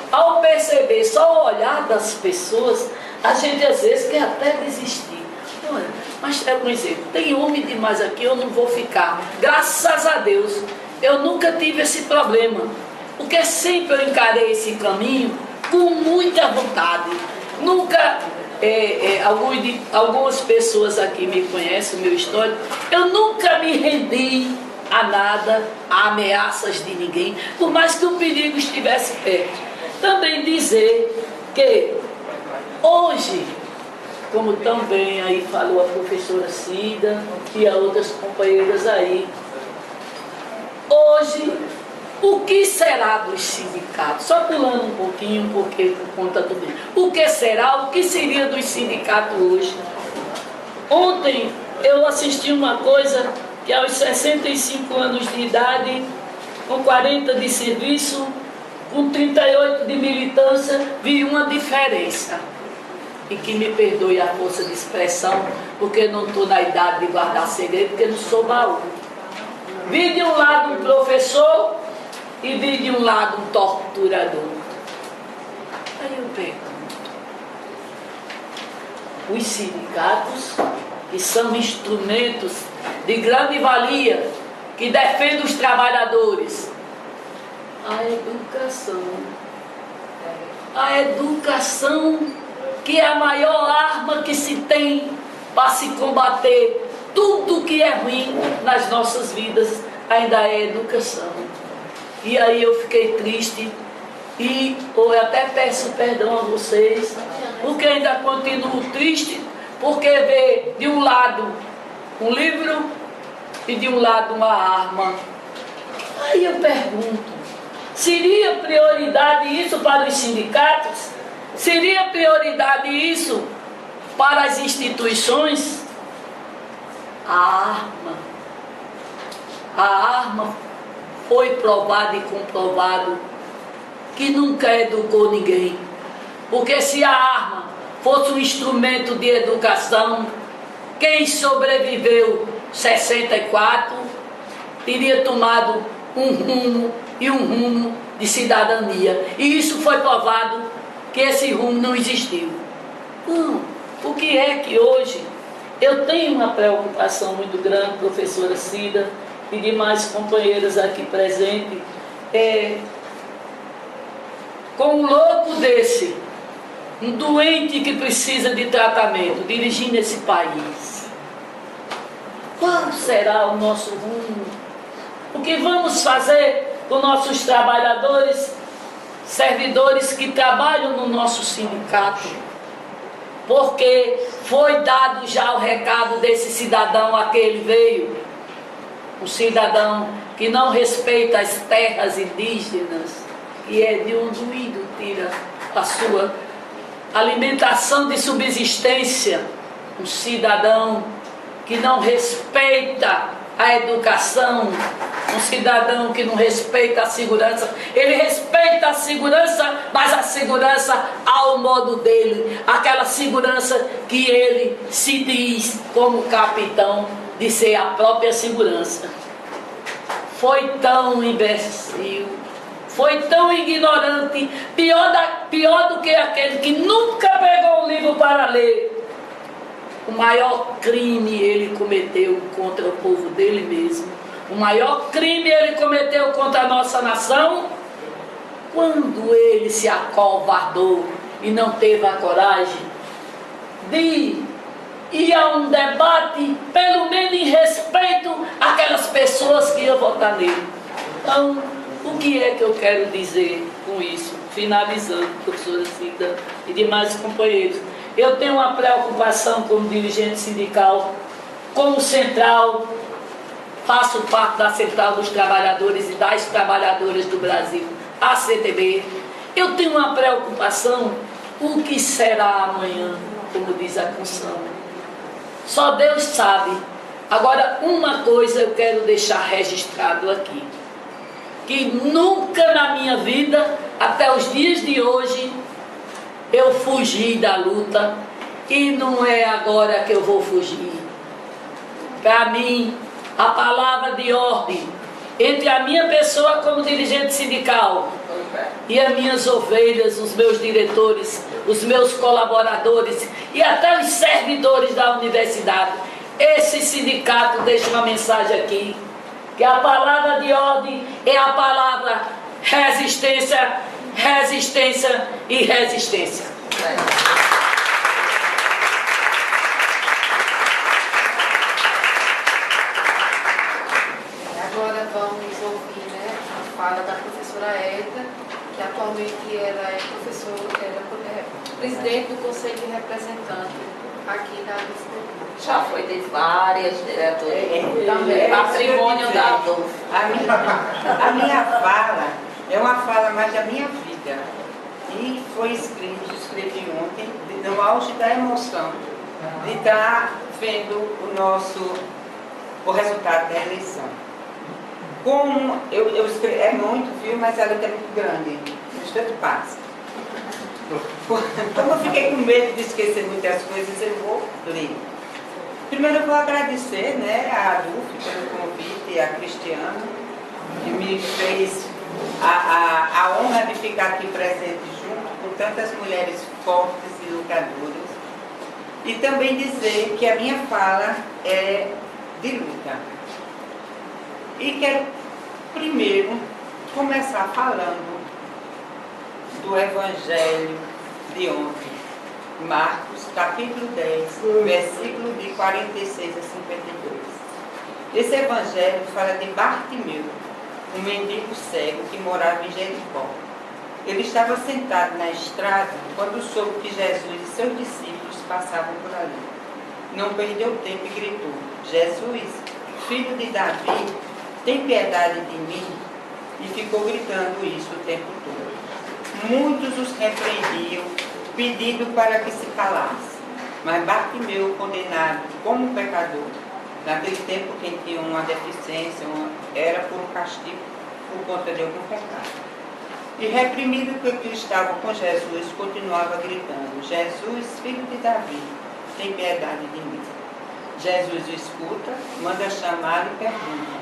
Ao perceber só o olhar das pessoas, a gente às vezes quer até desistir. Olha, mas é um exemplo, tem homem demais aqui, eu não vou ficar. Graças a Deus, eu nunca tive esse problema, porque sempre eu encarei esse caminho com muita vontade. Nunca, algumas pessoas aqui me conhecem, o meu histórico, eu nunca me rendi a nada, a ameaças de ninguém, por mais que o perigo estivesse perto. Também dizer que hoje, como também aí falou a professora Cida e a outras companheiras aí, hoje, o que será dos sindicatos? Só pulando um pouquinho, porque por conta do bem. O que será, o que seria dos sindicatos hoje? Ontem eu assisti uma coisa que aos 65 anos de idade, com 40 de serviço, com 38 de militância, vi uma diferença. E que me perdoe a força de expressão, porque não estou na idade de guardar segredo, porque não sou baú. Vi de um lado um professor e vi de um lado um torturador. Aí eu pergunto: os sindicatos, que são instrumentos de grande valia, que defendem os trabalhadores, a educação, que é a maior arma que se tem para se combater tudo que é ruim nas nossas vidas, ainda é a educação. E aí eu fiquei triste e eu até peço perdão a vocês, porque ainda continuo triste, porque ver de um lado um livro e de um lado uma arma. Aí eu pergunto: seria prioridade isso para os sindicatos? Seria prioridade isso para as instituições? A arma foi provado e comprovado que nunca educou ninguém. Porque se a arma fosse um instrumento de educação, quem sobreviveu 64 teria tomado um rumo e um rumo de cidadania. E isso foi provado que esse rumo não existiu. Não. O que é que hoje eu tenho uma preocupação muito grande, professora Cida e demais companheiras aqui presentes, com um louco desse, um doente que precisa de tratamento, dirigindo esse país. Qual será o nosso rumo? O que vamos fazer com nossos trabalhadores, servidores que trabalham no nosso sindicato? Porque foi dado já o recado desse cidadão a que ele veio, um cidadão que não respeita as terras indígenas e é de onde o índio tira a sua alimentação de subsistência, um cidadão que não respeita a educação, um cidadão que não respeita a segurança. Ele respeita a segurança, mas a segurança ao modo dele, aquela segurança que ele se diz como capitão de ser a própria segurança. Foi tão imbecil, foi tão ignorante, pior do que aquele que nunca pegou um livro para ler. O maior crime ele cometeu contra o povo dele mesmo. O maior crime ele cometeu contra a nossa nação quando ele se acovardou e não teve a coragem de ir a um debate, pelo menos em respeito àquelas pessoas que iam votar nele. Então, o que é que eu quero dizer com isso? Finalizando, professora Cida e demais companheiros. Eu tenho uma preocupação como dirigente sindical, como central, faço parte da Central dos Trabalhadores e das Trabalhadoras do Brasil, a CTB. Eu tenho uma preocupação, o que será amanhã, como diz a canção. Só Deus sabe. Agora, uma coisa eu quero deixar registrado aqui, que nunca na minha vida, até os dias de hoje, eu fugi da luta, e não é agora que eu vou fugir. Para mim, a palavra de ordem entre a minha pessoa como dirigente sindical e as minhas ovelhas, os meus diretores, os meus colaboradores e até os servidores da universidade, esse sindicato deixa uma mensagem aqui, que a palavra de ordem é a palavra resistência, resistência e resistência. Agora vamos ouvir, né, a fala da professora Edda, que atualmente ela é presidente do Conselho de Representantes aqui da UFPB. Já foi de várias diretorias. Também. Patrimônio da UFPB. A minha fala é uma fala mais da minha vida. E foi escrevi ontem, no auge da emoção, de estar vendo o resultado da eleição. Como eu escrevi, é muito, viu, mas a letra é muito grande, no instante passa. Como eu fiquei com medo de esquecer muitas coisas, eu vou ler. Primeiro eu vou agradecer, né, a Adulf pelo convite, a Cristiana, que me fez a honra de ficar aqui presente junto com tantas mulheres fortes e lutadoras. E também dizer que a minha fala é de luta. E quero primeiro começar falando do Evangelho de ontem, Marcos, capítulo 10, versículo de 46 a 52. Esse Evangelho fala de Bartimeu, um mendigo cego que morava em Jericó. Ele estava sentado na estrada quando soube que Jesus e seus discípulos passavam por ali. Não perdeu tempo e gritou: Jesus, filho de Davi, tem piedade de mim? E ficou gritando isso o tempo todo. Muitos os repreendiam, pedindo para que se calasse. Mas Bartimeu, condenado como pecador, naquele tempo quem tinha uma deficiência, era por um castigo por conta de algum pecado. E reprimido porque estava com Jesus, continuava gritando: Jesus, filho de Davi, tem piedade de mim. Jesus o escuta, manda chamá-lo e pergunta: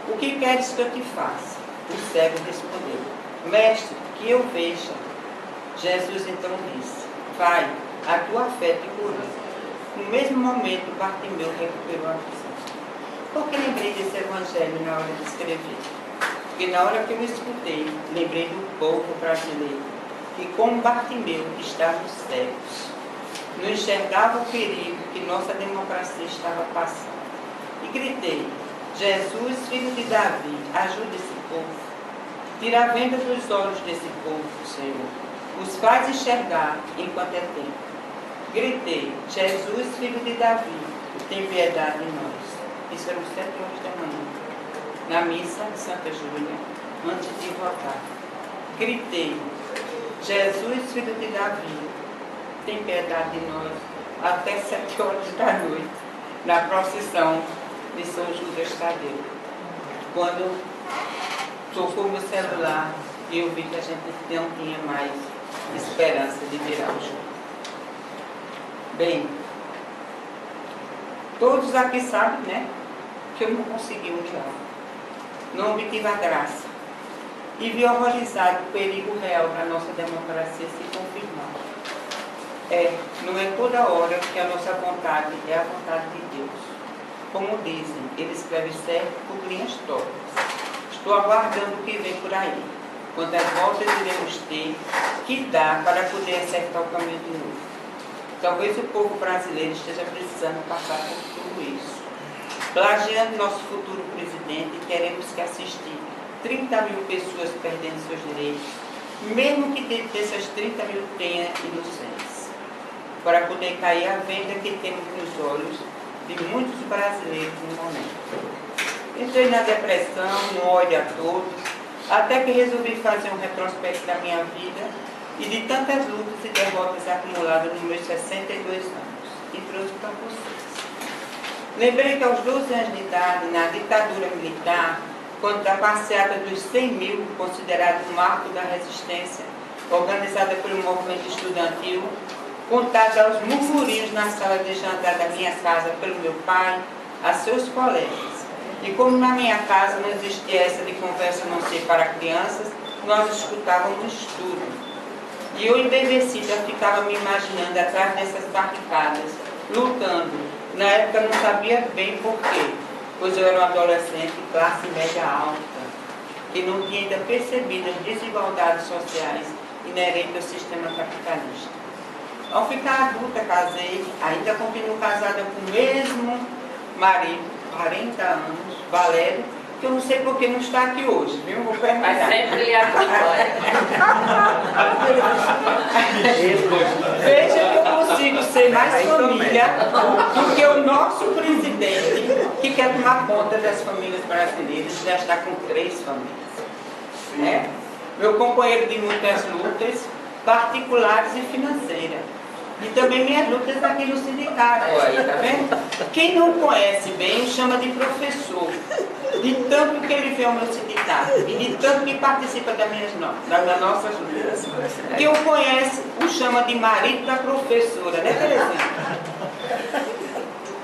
o que queres que eu te faça? O cego respondeu: Mestre, que eu veja. Jesus então disse: Vai, a tua fé te curou. No mesmo momento, Bartimeu recuperou a visão. Por que lembrei desse evangelho na hora de escrever? Porque na hora que eu escutei, lembrei do povo brasileiro, que como Bartimeu estavam cegos, não enxergava o perigo que nossa democracia estava passando. E gritei: Jesus, filho de Davi, ajuda esse povo. Tira a venda dos olhos desse povo, Senhor. Os faz enxergar enquanto é tempo. Gritei: Jesus, filho de Davi, tem piedade de nós. Isso eram 7 horas da manhã, na missa de Santa Júlia, antes de votar. Gritei: Jesus, filho de Davi, tem piedade de nós, até 7 horas da noite, na procissão de São Judas Tadeu. Quando tocou meu celular, eu vi que a gente não tinha mais esperança de virar o jogo. Bem, todos aqui sabem, né, que eu não consegui um diálogo, não obtive a graça e vi horrorizado o perigo real da nossa democracia se confirmar. Não é toda hora que a nossa vontade é a vontade de Deus. Como dizem, ele escreve certo por linhas tortas. Estou aguardando o que vem por aí, quantas voltas iremos ter que dar para poder acertar o caminho de novo. Talvez o povo brasileiro esteja precisando passar por tudo isso. Plagiando nosso futuro presidente, teremos que assistir 30 mil pessoas perdendo seus direitos, mesmo que dessas 30 mil tenha inocentes, para poder cair a venda que temos nos olhos de muitos brasileiros no momento. Entrei na depressão, no ódio a todos, até que resolvi fazer um retrospecto da minha vida e de tantas lutas e derrotas acumuladas nos meus 62 anos, e trouxe para vocês. Lembrei que aos 12 anos de idade, na ditadura militar, quando a passeata dos 100 mil, considerado o marco da resistência, organizada pelo movimento estudantil, contada aos murmurinhos na sala de jantar da minha casa pelo meu pai, a seus colegas. E como na minha casa não existia essa de conversa não ser para crianças, nós escutávamos tudo. E eu, embevecida, ficava me imaginando atrás dessas barricadas, lutando. Na época não sabia bem porquê, pois eu era um adolescente de classe média alta, que não tinha ainda percebido as desigualdades sociais inerentes ao sistema capitalista. Ao ficar adulta, casei, ainda continuo casada com o mesmo marido, 40 anos, Valério, que eu não sei por que não está aqui hoje, viu? Vou perguntar. Mas sempre lhe acompanha. Veja que eu consigo ser mais família do que o nosso presidente, que quer tomar conta das famílias brasileiras, já está com 3 famílias. Né? Meu companheiro de muitas lutas, particulares e financeiras. E também minhas lutas aqui no sindicato, aí, tá vendo? Quem não conhece bem o chama de professor, de tanto que ele vê o meu sindicato e de tanto que participa das nossas lutas. Quem o conhece o chama de marido da professora, né, Terezinha?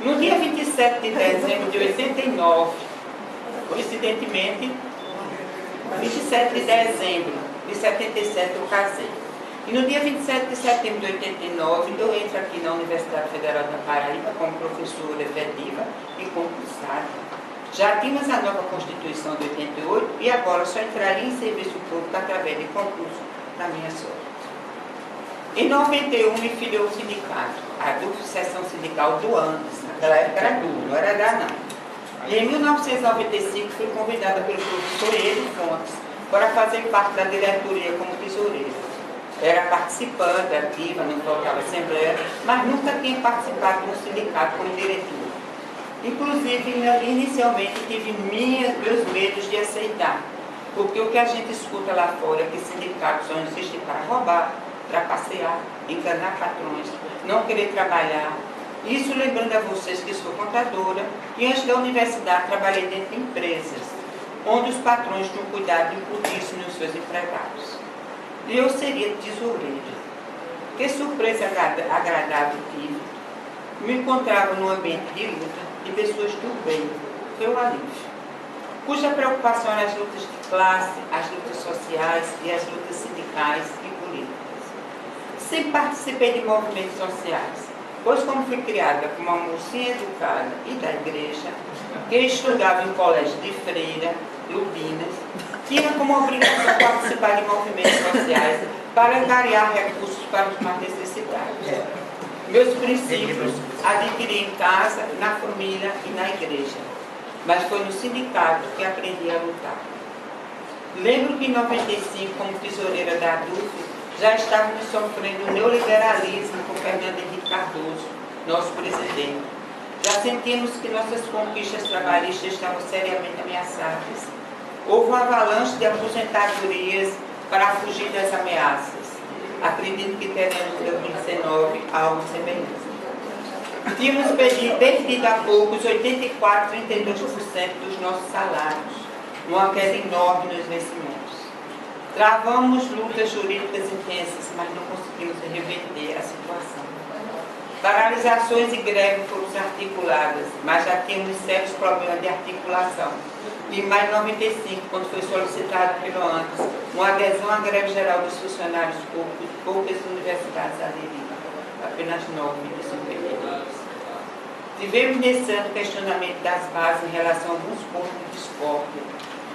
No dia 27 de dezembro de 89, coincidentemente, 27 de dezembro de 77 eu casei. E no dia 27 de setembro de 89, eu entro aqui na Universidade Federal da Paraíba como professora efetiva e concursada. Já tínhamos a nova Constituição de 88 e agora só entraria em serviço público através de concurso da minha sorte. Em 91 me filiou o sindicato, a dupla seção sindical do Andes. Naquela época era duro, não era dar não. E em 1995 fui convidada pelo professor Edo Fontes para fazer parte da diretoria como tesoureira. Era participante, ativa, não tocava assembleia, mas nunca tinha participado do sindicato como diretor. Inclusive, inicialmente tive meus medos de aceitar, porque o que a gente escuta lá fora é que sindicatos só existem para roubar, trapacear, enganar patrões, não querer trabalhar. Isso lembrando a vocês que sou contadora e antes da universidade trabalhei dentro de empresas, onde os patrões tinham cuidado de incutir isso nos seus empregados. E eu seria tesoureira. Que surpresa agradável tive. Me encontrava num ambiente de luta de pessoas do bem. Foi um alívio. cuja preocupação era as lutas de classe, as lutas sociais e as lutas sindicais e políticas. Sempre participei de movimentos sociais, pois como fui criada como uma mocinha educada e da igreja, que estudava em colégio de Freira, Lubinas, tinha como obrigação participar de movimentos sociais para angariar recursos para os mais necessitados. Meus princípios adquiri em casa, na família e na igreja, mas foi no sindicato que aprendi a lutar. Lembro que em 95, como tesoureira da ADUF, já estávamos sofrendo o neoliberalismo com Fernando Henrique Cardoso, nosso presidente. Já sentimos que nossas conquistas trabalhistas estavam seriamente ameaçadas. Houve uma avalanche de aposentadorias para fugir das ameaças. Acredito que teremos em 2019 algo semelhante. Tínhamos perdido há pouco os 84, 32% dos nossos salários, uma queda enorme nos vencimentos. Travamos lutas jurídicas intensas, mas não conseguimos reverter a situação. Paralisações e greves foram articuladas, mas já tínhamos sérios problemas de articulação. Em maio de 95, quando foi solicitado pelo ANTES uma adesão à greve geral dos funcionários públicos, poucas universidades aderiram, apenas 9 de 52. Tivemos nesse ano questionamento das bases em relação a alguns pontos de discórdia.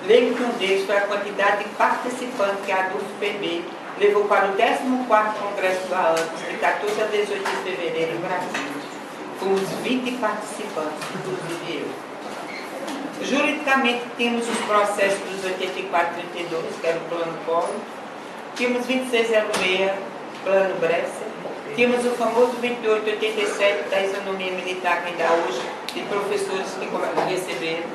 Lembro que um deles foi a quantidade de participantes que a ADUF-PB levou para o 14º Congresso da ANTES, de 14 a 18 de fevereiro, em Brasília. Fomos 20 participantes, inclusive eu. Juridicamente, tínhamos os processos dos 8432, que era o Plano Collor, tínhamos 2606, Plano Bresser, tínhamos o famoso 2887 da isonomia militar, que ainda hoje, de professores que receberam,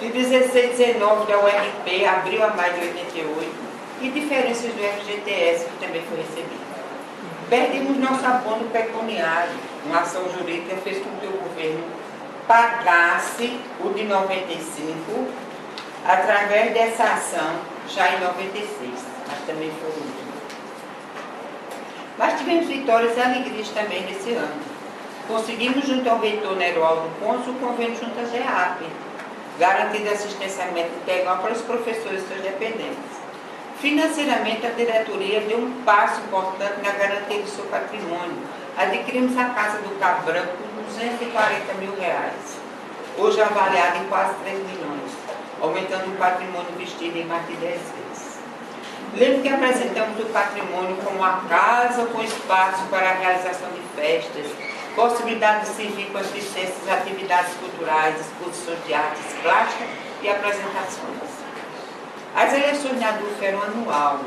de 1619 da URP, abril a maio de 88, e diferenças do FGTS, que também foi recebido. Perdemos nosso abono pecuniário. Uma ação jurídica fez com que o governo pagasse o de 95 através dessa ação já em 96, mas também foi o último. Mas tivemos vitórias e alegrias também nesse ano. Conseguimos, junto ao reitor Neroaldo Pontes, o convênio junto à GEAP, garantindo assistenciamento integral para os professores e seus dependentes. Financeiramente, a diretoria deu um passo importante na garantia do seu patrimônio. Adquirimos a Casa do Cabo Branco por R$240 mil, hoje avaliada em quase 3 milhões, aumentando o patrimônio investido em mais de 10 vezes. Lembro que apresentamos o patrimônio como a casa com espaço para a realização de festas, possibilidade de servir com as licenças, atividades culturais, exposições de artes plásticas e apresentações. As eleições na ADUF eram anual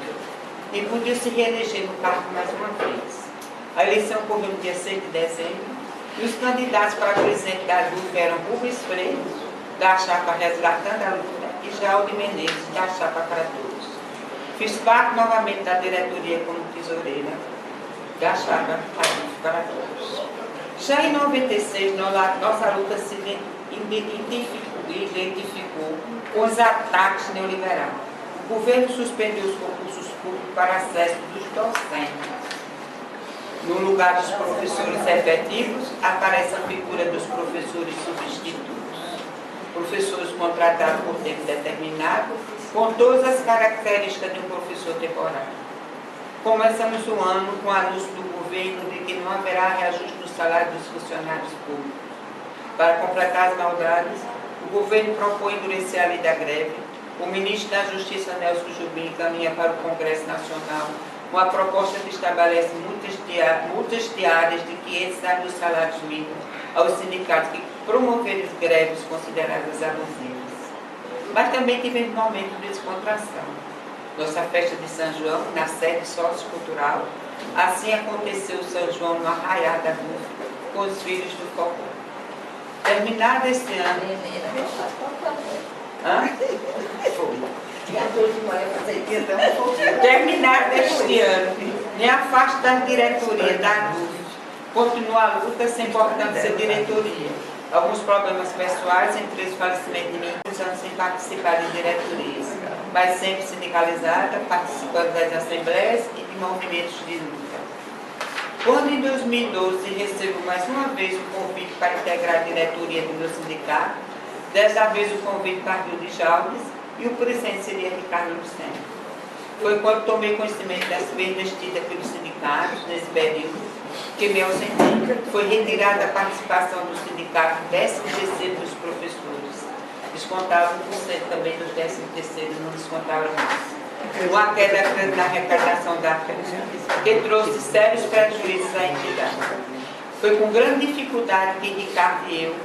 e podia se reeleger no cargo mais uma vez. A eleição ocorreu no dia 6 de dezembro e os candidatos para presidente da ADUF eram Rubens Freire, da chapa Resgatando a Luta, e Jaudi Menezes, da chapa Para Todos. Fiz parte novamente da diretoria como tesoureira da chapa ADUF Para Todos. Já em 96, nossa luta se identificou com os ataques neoliberais. O governo suspendeu os concursos públicos para acesso dos docentes. No lugar dos professores efetivos, aparece a figura dos professores substitutos. Professores contratados por tempo determinado, com todas as características de um professor temporário. Começamos o ano com o anúncio do governo de que não haverá reajuste no salário dos funcionários públicos. Para completar as maldades, o governo propõe endurecer a lei da greve. O ministro da Justiça, Nelson Jobim, encaminha para o Congresso Nacional uma proposta que estabelece multas diárias de 500 dos salários mínimos aos sindicatos que promoverem greves consideradas abusivas. Mas também tivemos momentos de descontração. Nossa festa de São João, na sede sociocultural, assim aconteceu o São João no Arraial da ADUF, com os filhos do Cocó. Terminado este ano... Terminado este ano, nem a faixa da diretoria da ADUF continua a luta sem importância diretoria. Alguns problemas pessoais, entre os falecimentos de mim, anos sem participar de diretorias, mas sempre sindicalizada, participando das assembleias e de movimentos de luta. Quando em 2012 recebo mais uma vez o convite para integrar a diretoria do meu sindicato, Dessa vez o convite partiu de Jalves e o presente seria Ricardo Lucena. Foi quando tomei conhecimento das perdas tidas pelos sindicatos nesse período que me ausentei. Foi retirada a participação do sindicato 13º dos professores. Descontavam 1% também dos 13º, não descontavam mais. Uma queda na arrecadação da que trouxe sérios prejuízos à entidade. Foi com grande dificuldade que Ricardo e eu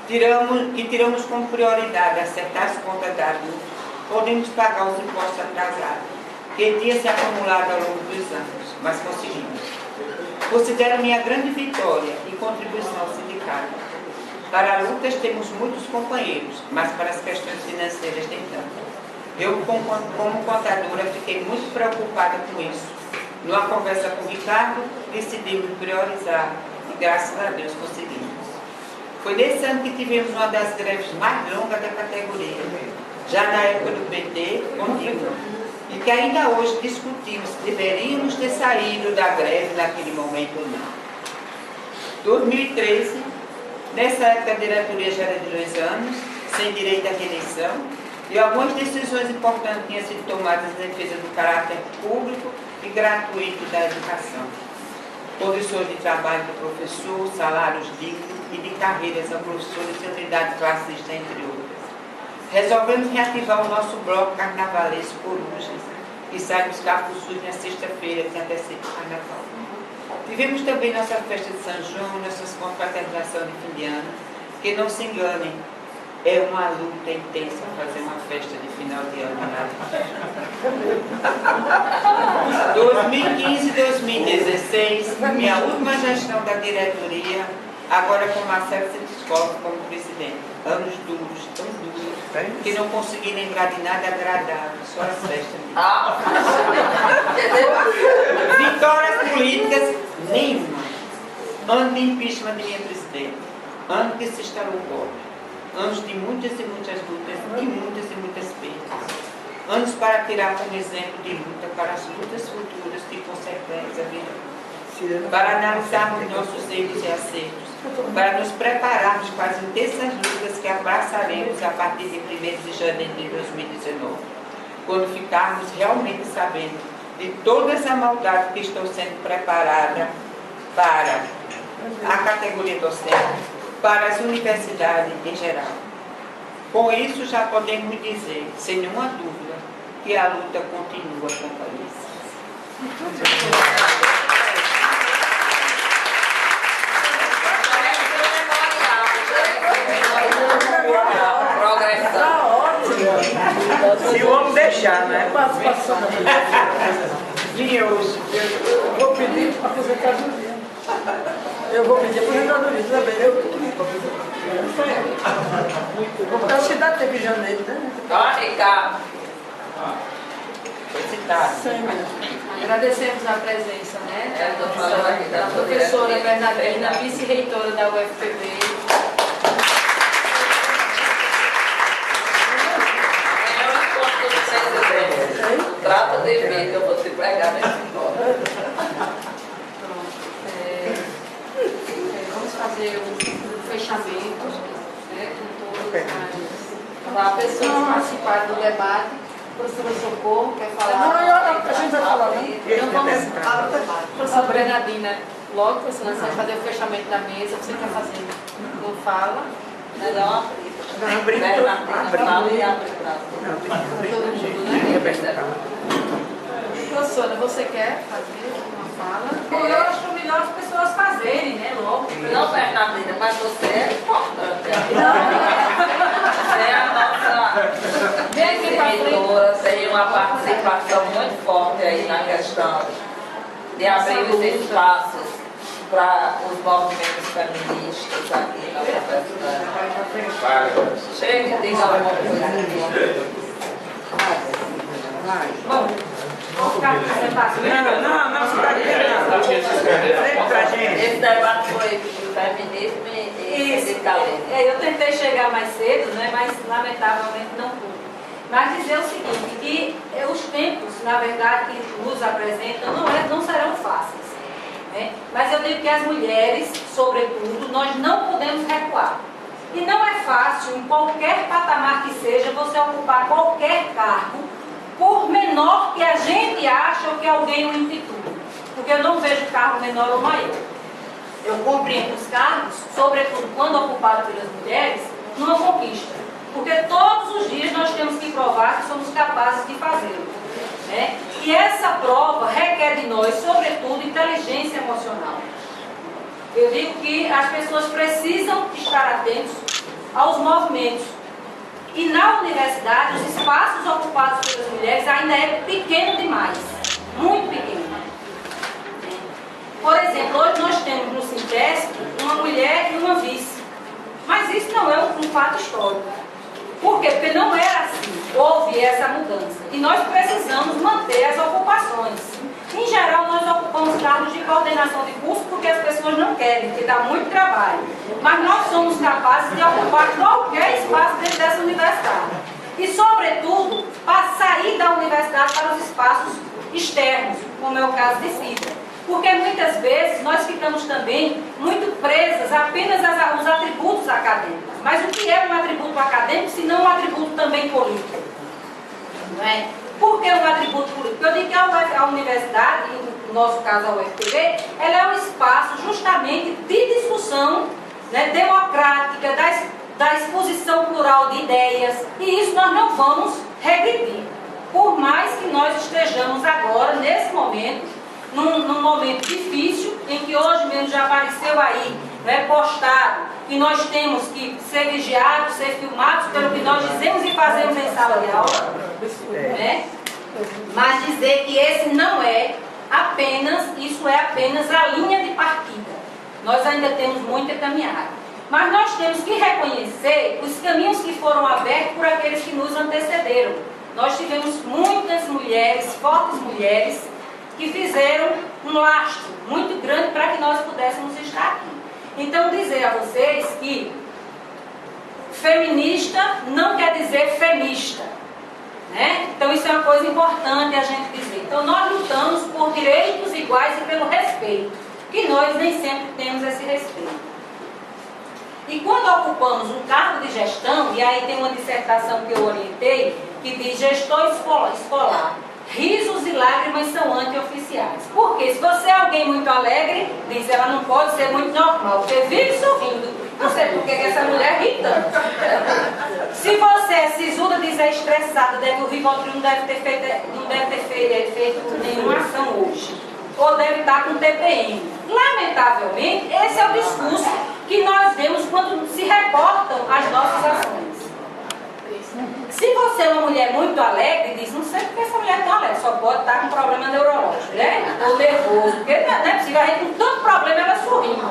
tiramos como prioridade acertar as contas da ADUF, podemos pagar os impostos atrasados, que tinha se acumulado ao longo dos anos, mas conseguimos. Considero minha grande vitória e contribuição ao sindicato. Para lutas temos muitos companheiros, mas para as questões financeiras nem tanto. Eu, como contadora, fiquei muito preocupada com isso. Numa conversa com o Ricardo, decidimos priorizar e, graças a Deus, conseguimos. Foi nesse ano que tivemos uma das greves mais longas da categoria, já na época do PT, contínua, e que ainda hoje discutimos se deveríamos ter saído da greve naquele momento ou não. 2013, nessa época a diretoria já era de 2 anos, sem direito à reeleição, e algumas decisões importantes tinham sido tomadas em defesa do caráter público e gratuito da educação. Condições de trabalho do professor, salários dignos e de carreiras a professores de unidade classista, entre outras. Resolvemos reativar o nosso bloco carnavalesco Corujas, que sai dos Capos Sul na sexta-feira, que antecede o carnaval. Tivemos também nossa festa de São João, nossas confraternizações de fim de ano, que não se enganem, é uma luta intensa fazer uma festa de final de ano na 2015 e 2016, minha última gestão da diretoria, agora com Marcelo Sitzkov como presidente. Anos duros, tão duros, que não consegui lembrar de nada agradável, só as festas. Vitórias políticas, nenhuma. Ano de impeachment de minha presidente, ano que se instalou o golpe. Anos de muitas e muitas lutas e muitas perdas. Anos para tirar como exemplo de luta para as lutas futuras de consequência virão. Para analisarmos nossos erros e acertos. Para nos prepararmos para as intensas lutas que abraçaremos a partir de 1º de janeiro de 2019. Quando ficarmos realmente sabendo de toda essa maldade que estou sendo preparada para a categoria docente, para as universidades em geral. Com isso, já podemos dizer, sem nenhuma dúvida, que a luta continua com valência. Se o homem deixar, né? Participação. Vinha hoje. Eu vou pedir aposentadoria. Eu vou pedir aposentadoria também. Eu acho que dá tempo em janeiro, né? Ricardo. Foi citado. Agradecemos a presença, né? Eu tô falando aqui da professora diretoria. Bernardina, vice-reitora da UFPB. Trata de ver que eu vou te pegar nesse embora. Vamos fazer um fechamento, né, com todas as pessoas que participaram do debate. Professora Socorro, quer falar? A gente vai falar, né? Então vamos, professora Bernardina, logo, professora, você vai fazer o fechamento da mesa, você quer fazer? Não fala? Melhor abrir. Bernardina, fala e abre o braço. Todo mundo, né? Professora, você quer fazer uma fala? Eu acho melhor as pessoas fazerem, né? Logo. Não, Bernardina, mas você é importante. Você é a nossa servidora, tem uma participação muito forte aí na questão de abrir os espaços para os movimentos feministas aqui na universidade. Chega e diga alguma coisa aqui. Bom, vou ficar com você fazendo. Não, você está aqui, não. Pra gente. Esse debate foi feminismo e sindicalismo. Eu tentei chegar mais cedo, né, mas lamentavelmente não pude. Mas dizer o seguinte, que os tempos, na verdade, que nos apresentam não serão fáceis. Né? Mas eu digo que as mulheres, sobretudo, nós não podemos recuar. E não é fácil, em qualquer patamar que seja, você ocupar qualquer cargo, por menor que a gente ache ou que alguém o intitule. Porque eu não vejo cargo menor ou maior. Eu compreendo os cargos, sobretudo quando ocupados pelas mulheres, numa conquista. Porque todos os dias nós temos que provar que somos capazes de fazê-lo. Né? E essa prova requer de nós, sobretudo, inteligência emocional. Eu digo que as pessoas precisam estar atentos aos movimentos. E na universidade, os espaços ocupados pelas mulheres ainda é pequeno demais. Muito pequeno. Por exemplo, hoje nós temos no Sintesc uma mulher e uma vice. Mas isso não é um fato histórico. Por quê? Porque não era assim. Houve essa mudança. E nós precisamos manter as ocupações. Em geral, nós ocupamos cargos de coordenação de curso porque as pessoas não querem, porque dá muito trabalho. Mas nós somos capazes de ocupar qualquer espaço dentro dessa universidade. E, sobretudo, para sair da universidade para os espaços externos, como é o caso de Cida. Porque muitas vezes nós ficamos também muito presas apenas aos atributos acadêmicos. Mas o que é um atributo acadêmico, se não um atributo também político? Não é? Por que um atributo político? Eu digo que a universidade, no nosso caso a UFPB, ela é um espaço justamente de discussão, né, democrática, da exposição plural de ideias, e isso nós não vamos regredir. Por mais que nós estejamos agora, nesse momento, num momento difícil, em que hoje mesmo já apareceu aí, né, postado, que nós temos que ser vigiados, ser filmados pelo que nós dizemos e fazemos em sala de aula, né? Mas dizer que esse não é apenas, isso é apenas a linha de partida. Nós ainda temos muito a caminhar. Mas nós temos que reconhecer os caminhos que foram abertos por aqueles que nos antecederam. Nós tivemos muitas mulheres, fortes mulheres, que fizeram um lastro muito grande para que nós pudéssemos estar aqui. Então, dizer a vocês que feminista não quer dizer femista. Né? Então, isso é uma coisa importante a gente dizer. Então, nós lutamos por direitos iguais e pelo respeito, que nós nem sempre temos esse respeito. E quando ocupamos um cargo de gestão, e aí tem uma dissertação que eu orientei, que diz gestor escolar, risos e lágrimas são antioficiais. Porque se você é alguém muito alegre, diz, ela não pode ser muito normal, porque vive sorrindo. Não sei por que essa mulher ri tanto. Se você é sisuda, diz, é estressada, o Rivotril não deve ter feito nenhuma ação hoje. Ou deve estar com TPM. Lamentavelmente, esse é o discurso que nós vemos quando se reportam as nossas ações. Se você é uma mulher muito alegre, diz, não sei porque essa mulher é tão alegre, só pode estar com problema neurológico, né? Ou nervoso, porque não é possível, a gente com tanto problema ela sorrindo.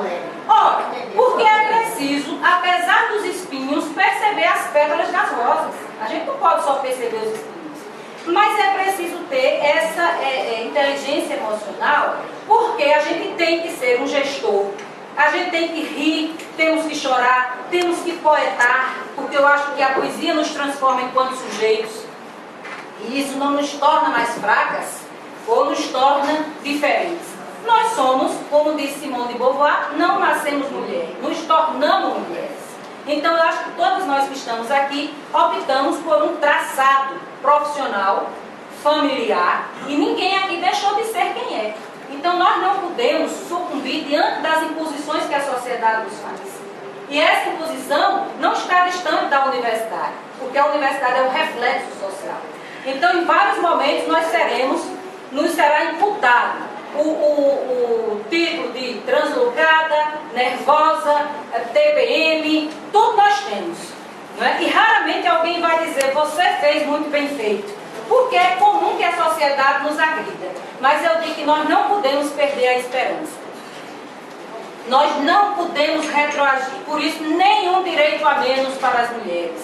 Ora, porque é preciso, apesar dos espinhos, perceber as pétalas das rosas. A gente não pode só perceber os espinhos. Mas é preciso ter essa inteligência emocional, porque a gente tem que ser um gestor. A gente tem que rir, temos que chorar, temos que poetar, porque eu acho que a poesia nos transforma enquanto sujeitos. E isso não nos torna mais fracas, ou nos torna diferentes. Nós somos, como disse Simone de Beauvoir, não nascemos mulheres, nos tornamos mulheres. Então eu acho que todos nós que estamos aqui optamos por um traçado profissional, familiar, e ninguém aqui deixou de ser quem é. Então nós não podemos sucumbir diante das imposições que a sociedade nos faz. E essa imposição não está distante da universidade, porque a universidade é um reflexo social. Então em vários momentos nos será imputado o título de translocada, nervosa, TPM, tudo nós temos. Não é? E raramente alguém vai dizer, você fez muito bem feito. Porque é comum que a sociedade nos agrida. Mas eu digo que nós não podemos perder a esperança. Nós não podemos retroagir. Por isso, nenhum direito a menos para as mulheres.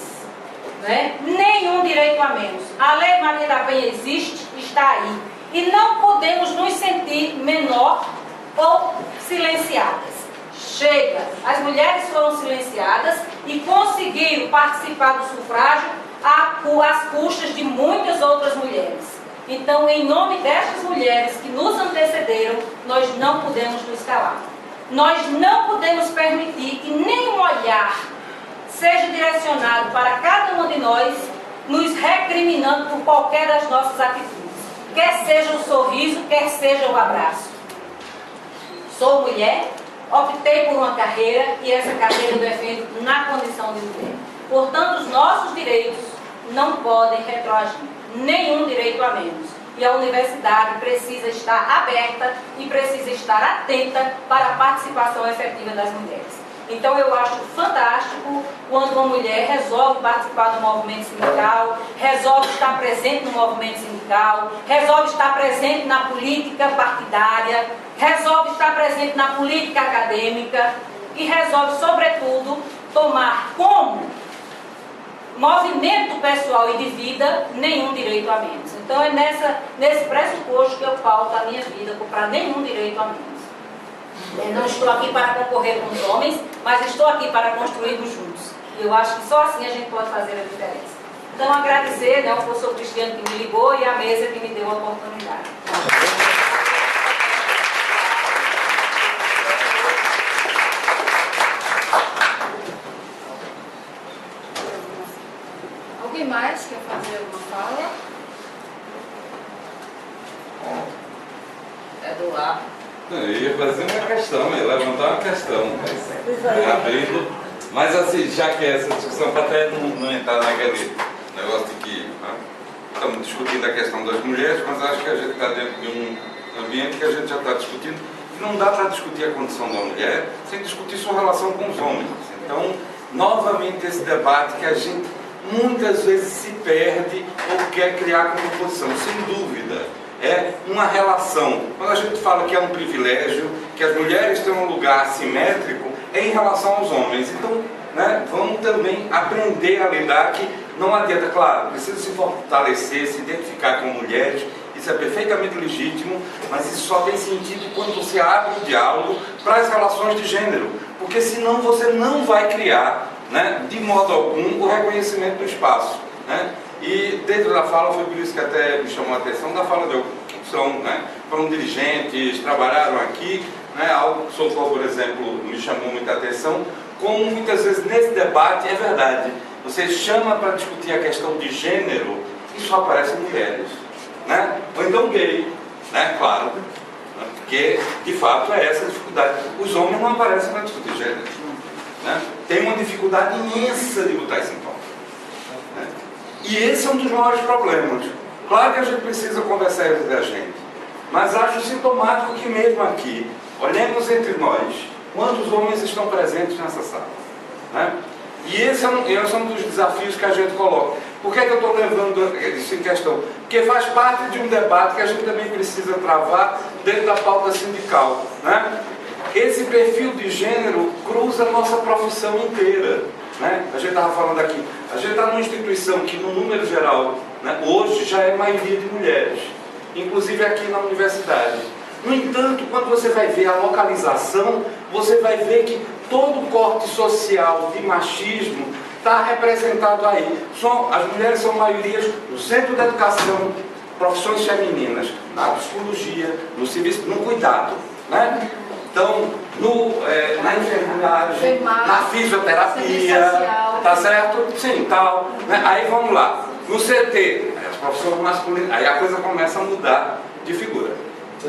Né? Nenhum direito a menos. A Lei Maria da Penha existe, está aí. E não podemos nos sentir menor ou silenciadas. Chega. As mulheres foram silenciadas e conseguiram participar do sufrágio às custas de muitas outras mulheres. Então, em nome destas mulheres que nos antecederam, nós não podemos nos calar. Nós não podemos permitir que nenhum olhar seja direcionado para cada um de nós, nos recriminando por qualquer das nossas atitudes. Quer seja o sorriso, quer seja o abraço. Sou mulher, optei por uma carreira e essa carreira eu defendo na condição de mulher. Portanto, os nossos direitos não podem retroagir, nenhum direito a menos. E a universidade precisa estar aberta e precisa estar atenta para a participação efetiva das mulheres. Então eu acho fantástico quando uma mulher resolve participar do movimento sindical, resolve estar presente no movimento sindical, resolve estar presente na política partidária, resolve estar presente na política acadêmica e resolve, sobretudo, tomar como movimento pessoal e de vida nenhum direito a menos. Então é nesse pressuposto que eu pauto a minha vida, para nenhum direito a menos. Eu não estou aqui para concorrer com os homens, mas estou aqui para construirmos juntos. E eu acho que só assim a gente pode fazer a diferença. Então agradecer, né, ao professor Cristiano que me ligou e a mesa que me deu a oportunidade. Alguém mais quer fazer alguma fala? Eduardo. Eu ia fazer uma questão, ia levantar uma questão, abrindo. Mas assim, já que essa discussão, para até não entrar naquele negócio de que estamos discutindo a questão das mulheres, mas acho que a gente está dentro de um ambiente que a gente já está discutindo, que não dá para discutir a condição da mulher sem discutir sua relação com os homens. Então, novamente esse debate que a gente muitas vezes se perde ou quer criar como posição, sem dúvida. É uma relação. Quando a gente fala que é um privilégio, que as mulheres têm um lugar assimétrico, é em relação aos homens. Então, né, vamos também aprender a lidar que não adianta, claro, precisa se fortalecer, se identificar com mulheres, isso é perfeitamente legítimo, mas isso só tem sentido quando você abre o diálogo para as relações de gênero, porque senão você não vai criar, né, de modo algum, o reconhecimento do espaço, né? E dentro da fala, foi por isso que até me chamou a atenção da fala de que são, né, foram dirigentes, trabalharam aqui, né, algo que Socorro, por exemplo, me chamou muita atenção, como muitas vezes nesse debate, é verdade, você chama para discutir a questão de gênero e só aparecem mulheres, né? Ou então gay, né, claro, né, porque de fato é essa a dificuldade. Os homens não aparecem para discutir gênero, né? Tem uma dificuldade imensa de botar isso em pauta. E esse é um dos maiores problemas. Claro que a gente precisa conversar entre a gente, mas acho sintomático que mesmo aqui, olhemos entre nós, quantos homens estão presentes nessa sala, né? E esse é um dos desafios que a gente coloca. Por que é que eu estou levando isso em questão? Porque faz parte de um debate que a gente também precisa travar dentro da pauta sindical, né? Esse perfil de gênero cruza a nossa profissão inteira, né? A gente estava falando aqui, a gente está numa instituição que no número geral, né, hoje já é maioria de mulheres, inclusive aqui na universidade. No entanto, quando você vai ver a localização, você vai ver que todo o corte social de machismo está representado aí. As mulheres são maiorias no centro da educação, profissões femininas, na psicologia, no serviço, no cuidado, né? Então, na enfermagem, na fisioterapia, tá certo? Sim, tal. Né? Aí vamos lá, no CT, as profissões masculinas, aí a coisa começa a mudar de figura,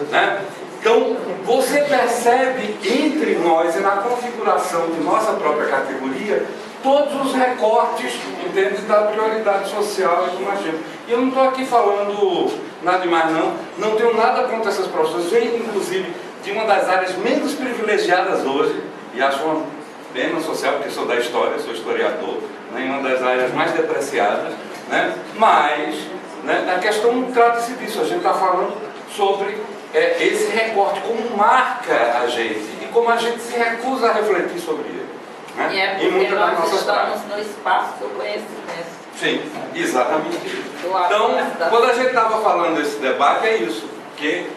né? Então, você percebe entre nós e na configuração de nossa própria categoria todos os recortes em termos da prioridade social e do machismo. E eu não estou aqui falando nada demais não tenho nada contra essas profissões, venho inclusive de uma das áreas menos privilegiadas hoje, e acho uma pena social, porque sou da história, sou historiador, né, uma das áreas mais depreciadas, né, mas, né, a questão trata-se disso, a gente está falando sobre esse recorte, como marca a gente, e como a gente se recusa a refletir sobre ele. Né? E é porque nós estamos no espaço do conhecimento. Sim, exatamente isso. Então, quando a gente estava falando desse debate, é isso. Que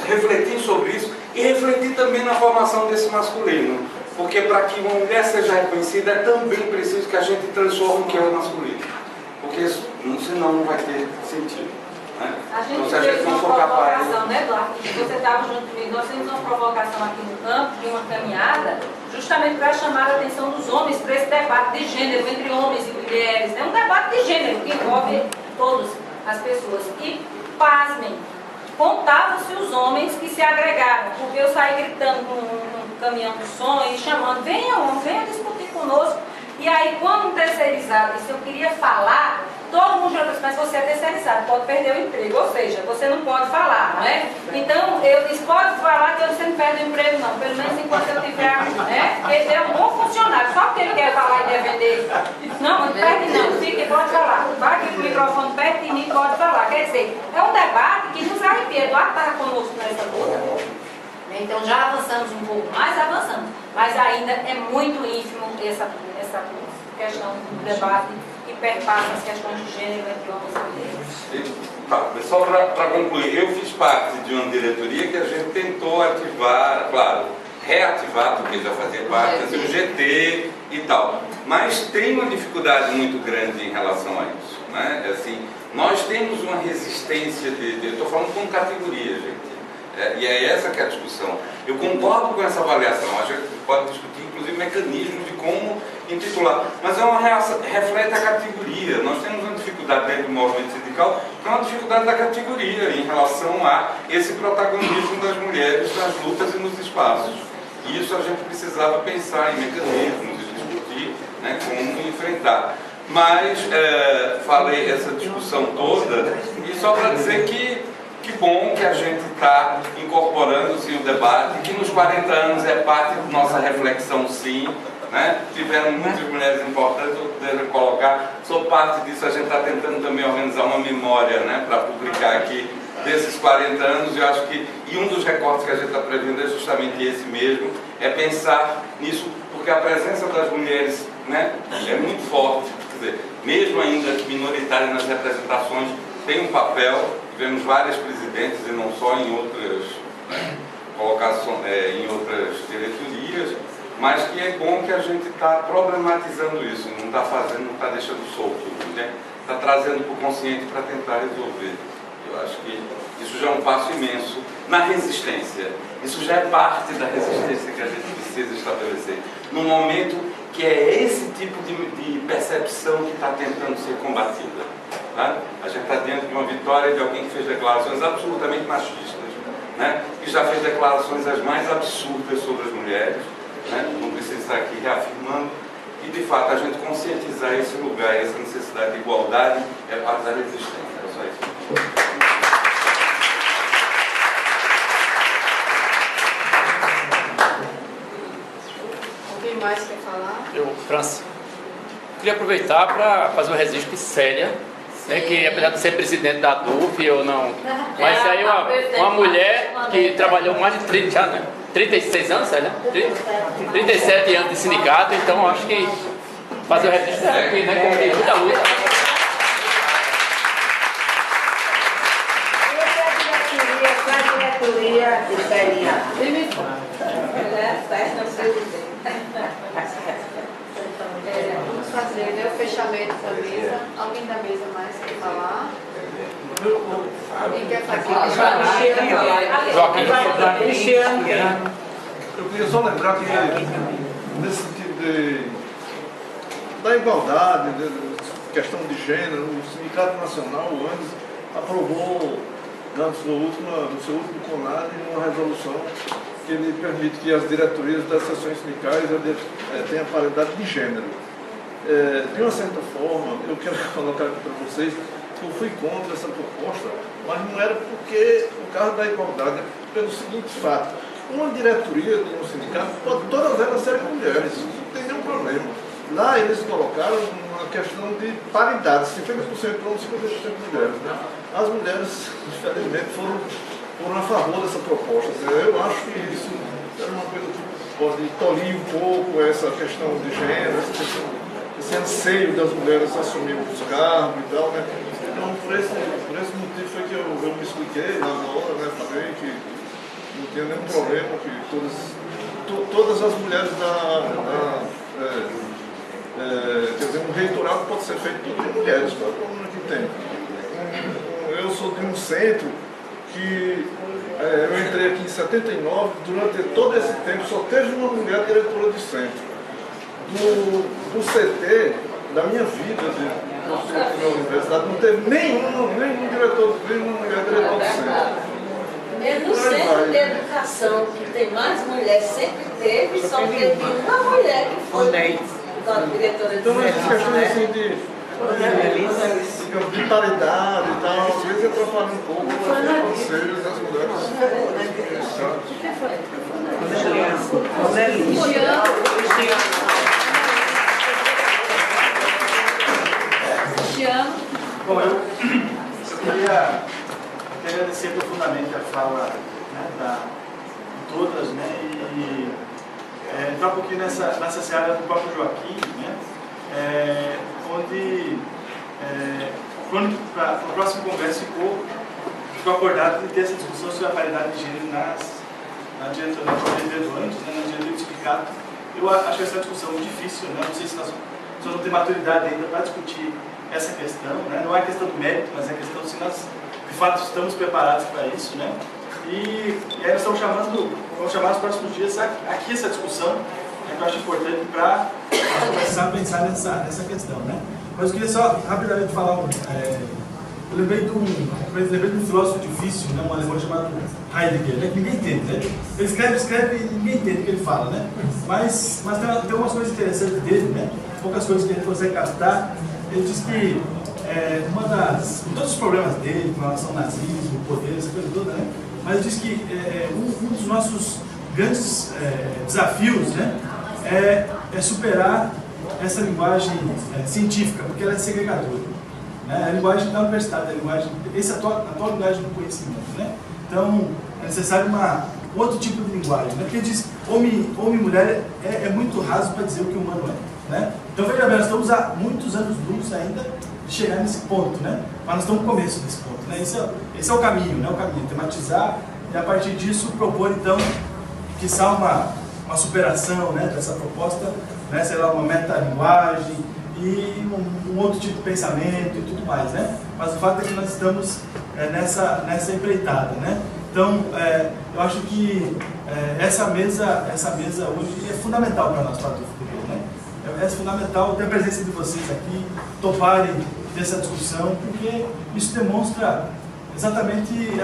refletir sobre isso e refletir também na formação desse masculino, porque para que uma mulher seja reconhecida é também preciso que a gente transforme o que é masculino, porque senão não vai ter sentido, né? A gente então, se a fez gente não uma for capaz, provocação, né, Eduardo? você estava junto comigo, nós temos uma provocação aqui no campo, de uma caminhada, justamente para chamar a atenção dos homens para esse debate de gênero entre homens e mulheres. É um debate de gênero que envolve todas as pessoas. E, pasmem, contavam-se os homens que se agregaram, porque eu saí gritando no caminhão do som e chamando, venham discutir conosco. E aí, quando um terceirizado disse, eu queria falar, todo mundo já disse, mas você é terceirizado, pode perder o emprego, ou seja, você não pode falar, não é? Então, eu disse, pode falar que você não perde o emprego não, pelo menos enquanto eu tiver, né? Ele é um bom funcionário, só porque ele quer falar e defender. Não, não perde não, fique, pode falar. Vai aqui com o microfone perto de mim, pode falar. Quer dizer, é um debate que nos arrepia. Eduardo estava conosco nessa luta. Então, já avançamos um pouco mais, avançamos. Mas ainda é muito ínfimo essa questão do debate que perpassa as questões de gênero entre homens e mulheres. Só para concluir, eu fiz parte de uma diretoria que a gente tentou ativar, claro, reativar, porque já fazia parte, assim, o GT e tal. Mas tem uma dificuldade muito grande em relação a isso, né? Assim, nós temos uma resistência eu estou falando como categoria, gente. E é essa que é a discussão. Eu concordo com essa avaliação, a gente pode discutir inclusive mecanismos de como intitular, mas é uma reação, reflete a categoria. Nós temos uma dificuldade dentro do movimento sindical, que é uma dificuldade da categoria em relação a esse protagonismo das mulheres nas lutas e nos espaços. E isso a gente precisava pensar em mecanismos e discutir, né, como enfrentar. Mas falei essa discussão toda e só para dizer que bom que a gente está incorporando sim, o debate, que nos 40 anos é parte da nossa reflexão sim, né? Tiveram muitas mulheres importantes, eu poderia colocar, sou parte disso, a gente está tentando também organizar uma memória, né, para publicar aqui desses 40 anos, eu acho que, e um dos recortes que a gente está prevendo é justamente esse mesmo, é pensar nisso, porque a presença das mulheres, né, é muito forte, quer dizer, mesmo ainda minoritária nas representações, tem um papel. Tivemos várias presidentes e não só em outras, né, colocações, em outras diretorias, mas que é bom que a gente está problematizando isso, não está fazendo, não está deixando solto, né? Está trazendo para o consciente para tentar resolver. Eu acho que isso já é um passo imenso na resistência. Isso já é parte da resistência que a gente precisa estabelecer. No momento que é esse tipo de percepção que está tentando ser combatida. Tá? A gente está diante de uma vitória de alguém que fez declarações absolutamente machistas, né? Que já fez declarações as mais absurdas sobre as mulheres, né? Não precisa estar aqui reafirmando. E de fato a gente conscientizar esse lugar, essa necessidade de igualdade é parte da resistência. É só isso. Alguém mais quer falar? França. Queria aproveitar para fazer um registro séria, né, que apesar de ser presidente da DUF, eu não. Mas aí uma mulher que trabalhou mais de 30 anos, né? 36 anos, né? 37 anos de sindicato, então acho que fazer o registro aqui, né? Com muita luta. Essa diretoria experiente. Vamos fazer, né, o fechamento da mesa. Alguém da mesa mais quer falar? Alguém quer fazer? Eu queria só lembrar que nesse sentido da igualdade, questão de gênero, o Sindicato Nacional, o ANDES, aprovou no seu último CONAD uma resolução que ele permite que as diretorias das seções sindicais tenham paridade de gênero. De uma certa forma, eu quero colocar aqui para vocês que eu fui contra essa proposta, mas não era porque o caso da igualdade, é pelo seguinte fato: uma diretoria de um sindicato, pode todas elas serem mulheres, não tem nenhum problema. Lá eles colocaram uma questão de paridade, 50% homens, 50% mulheres. Né? As mulheres, infelizmente, foram a favor dessa proposta. Eu acho que isso era uma coisa que pode tolir um pouco essa questão de gênero, esse anseio das mulheres assumirem os cargos e tal, né? Então, por esse motivo foi que eu me expliquei lá na hora, né? Falei que não tinha nenhum problema, que todas as mulheres quer dizer, um reitorado pode ser feito por mulheres, qual é o problema que tem? Eu sou de um centro que eu em 79, durante todo esse tempo, só teve uma mulher diretora de centro. Do CT, da minha vida na universidade, não teve nenhum diretor, nenhuma mulher diretora de centro. No centro de educação, que tem mais mulheres, sempre teve, só teve uma mulher que foi diretora de Então, essas centro. questões assim de paridade e tal, às vezes atrapalha um pouco os conselhos das mulheres. Cristiano. Bom, eu queria agradecer profundamente a fala, né, de todas, né, e entrar um pouquinho nessa seara do próprio Joaquim, né, onde para o próximo congresso ficou acordado de ter essa discussão sobre a paridade de gênero na diretoria antes, né, na diretoria do sindicato. Eu acho essa discussão muito difícil, né, não sei se nós não temos maturidade ainda para discutir essa questão, né, não é questão do mérito, mas é questão se nós de fato estamos preparados para isso, né? E aí nós vamos chamar nos próximos dias aqui essa discussão, né, que eu acho importante para começar a pensar nessa questão, né? Mas eu queria só rapidamente falar eu lembrei de um filósofo difícil, né, um alemão chamado Heidegger, né, que ninguém entende, né? Ele escreve e ninguém entende o que ele fala, né? Mas tem umas coisas interessantes dele, né? Poucas coisas que a gente consegue captar. Ele diz que todos os problemas dele com relação ao nazismo, o poder, essa coisa toda, né? Mas ele diz que um dos nossos grandes desafios, né, é superar essa linguagem científica, porque ela é segregadora, né? A linguagem da universidade, essa atual linguagem do conhecimento, né? Então é necessário outro tipo de linguagem, né? Porque ele diz homem e mulher é muito raso para dizer o que o humano é, né? Então veja bem, nós estamos há muitos anos luz ainda de chegar nesse ponto, né? Mas nós estamos no começo desse ponto, né? Esse é o caminho, né? O caminho, tematizar e a partir disso propor então quiçá uma superação, né, dessa proposta, né, sei lá, uma metalinguagem e um outro tipo de pensamento e tudo mais, né? Mas o fato é que nós estamos nessa empreitada, né? Então, eu acho que essa mesa hoje é fundamental para nós, para o futuro, né? É fundamental ter a presença de vocês aqui, toparem dessa discussão, porque isso demonstra exatamente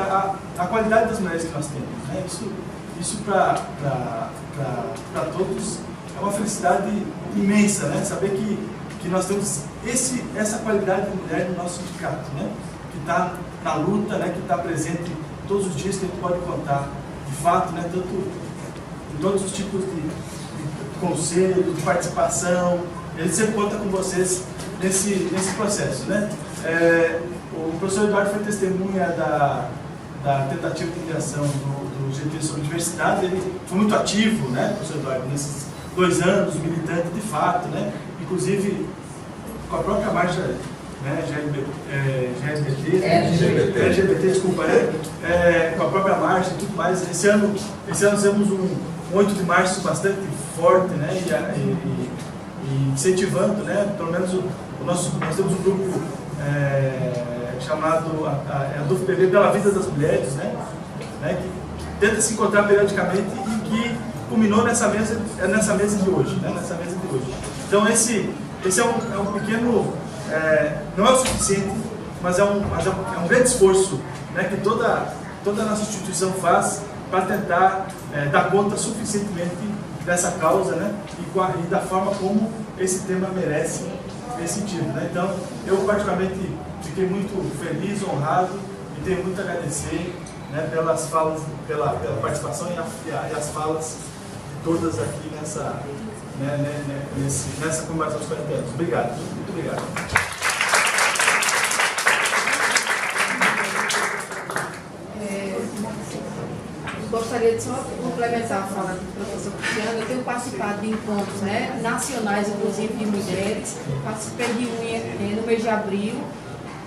a qualidade das mulheres que nós temos, né? Isso para todos é uma felicidade imensa, né? Saber que nós temos essa qualidade de mulher no nosso sindicato, né? Que está na luta, né? Que está presente todos os dias, que a gente pode contar de fato, né? Tanto em todos os tipos de conselho, de participação, a gente sempre conta com vocês nesse processo, né? O professor Eduardo foi testemunha da tentativa de criação do GT sobre diversidade. Ele foi muito ativo, né, professor Eduardo, nesses 2 anos, militante de fato, né? Inclusive com a própria marcha, né, LGBT, desculpa, com a própria marcha e tudo mais. Esse ano temos um 8 de março bastante forte, né, e incentivando, né, pelo menos nós temos um grupo chamado a DUFPB pela Vida das Mulheres, né, que tenta se encontrar periodicamente e que culminou nessa mesa de hoje, né, Então esse é um pequeno, não é o suficiente, mas é um grande esforço, né, que toda a nossa instituição faz para tentar dar conta suficientemente dessa causa, né, e da forma como esse tema merece nesse sentido, né? Então, eu particularmente fiquei muito feliz, honrado e tenho muito a agradecer, né, pelas falas, pela participação e as falas de todas aqui nessa comemoração dos 40 anos. Obrigado, muito obrigado. Gostaria de só complementar a fala do professor Cristiano. Eu tenho participado de encontros, né, nacionais, inclusive de mulheres. Participei de um no mês de abril,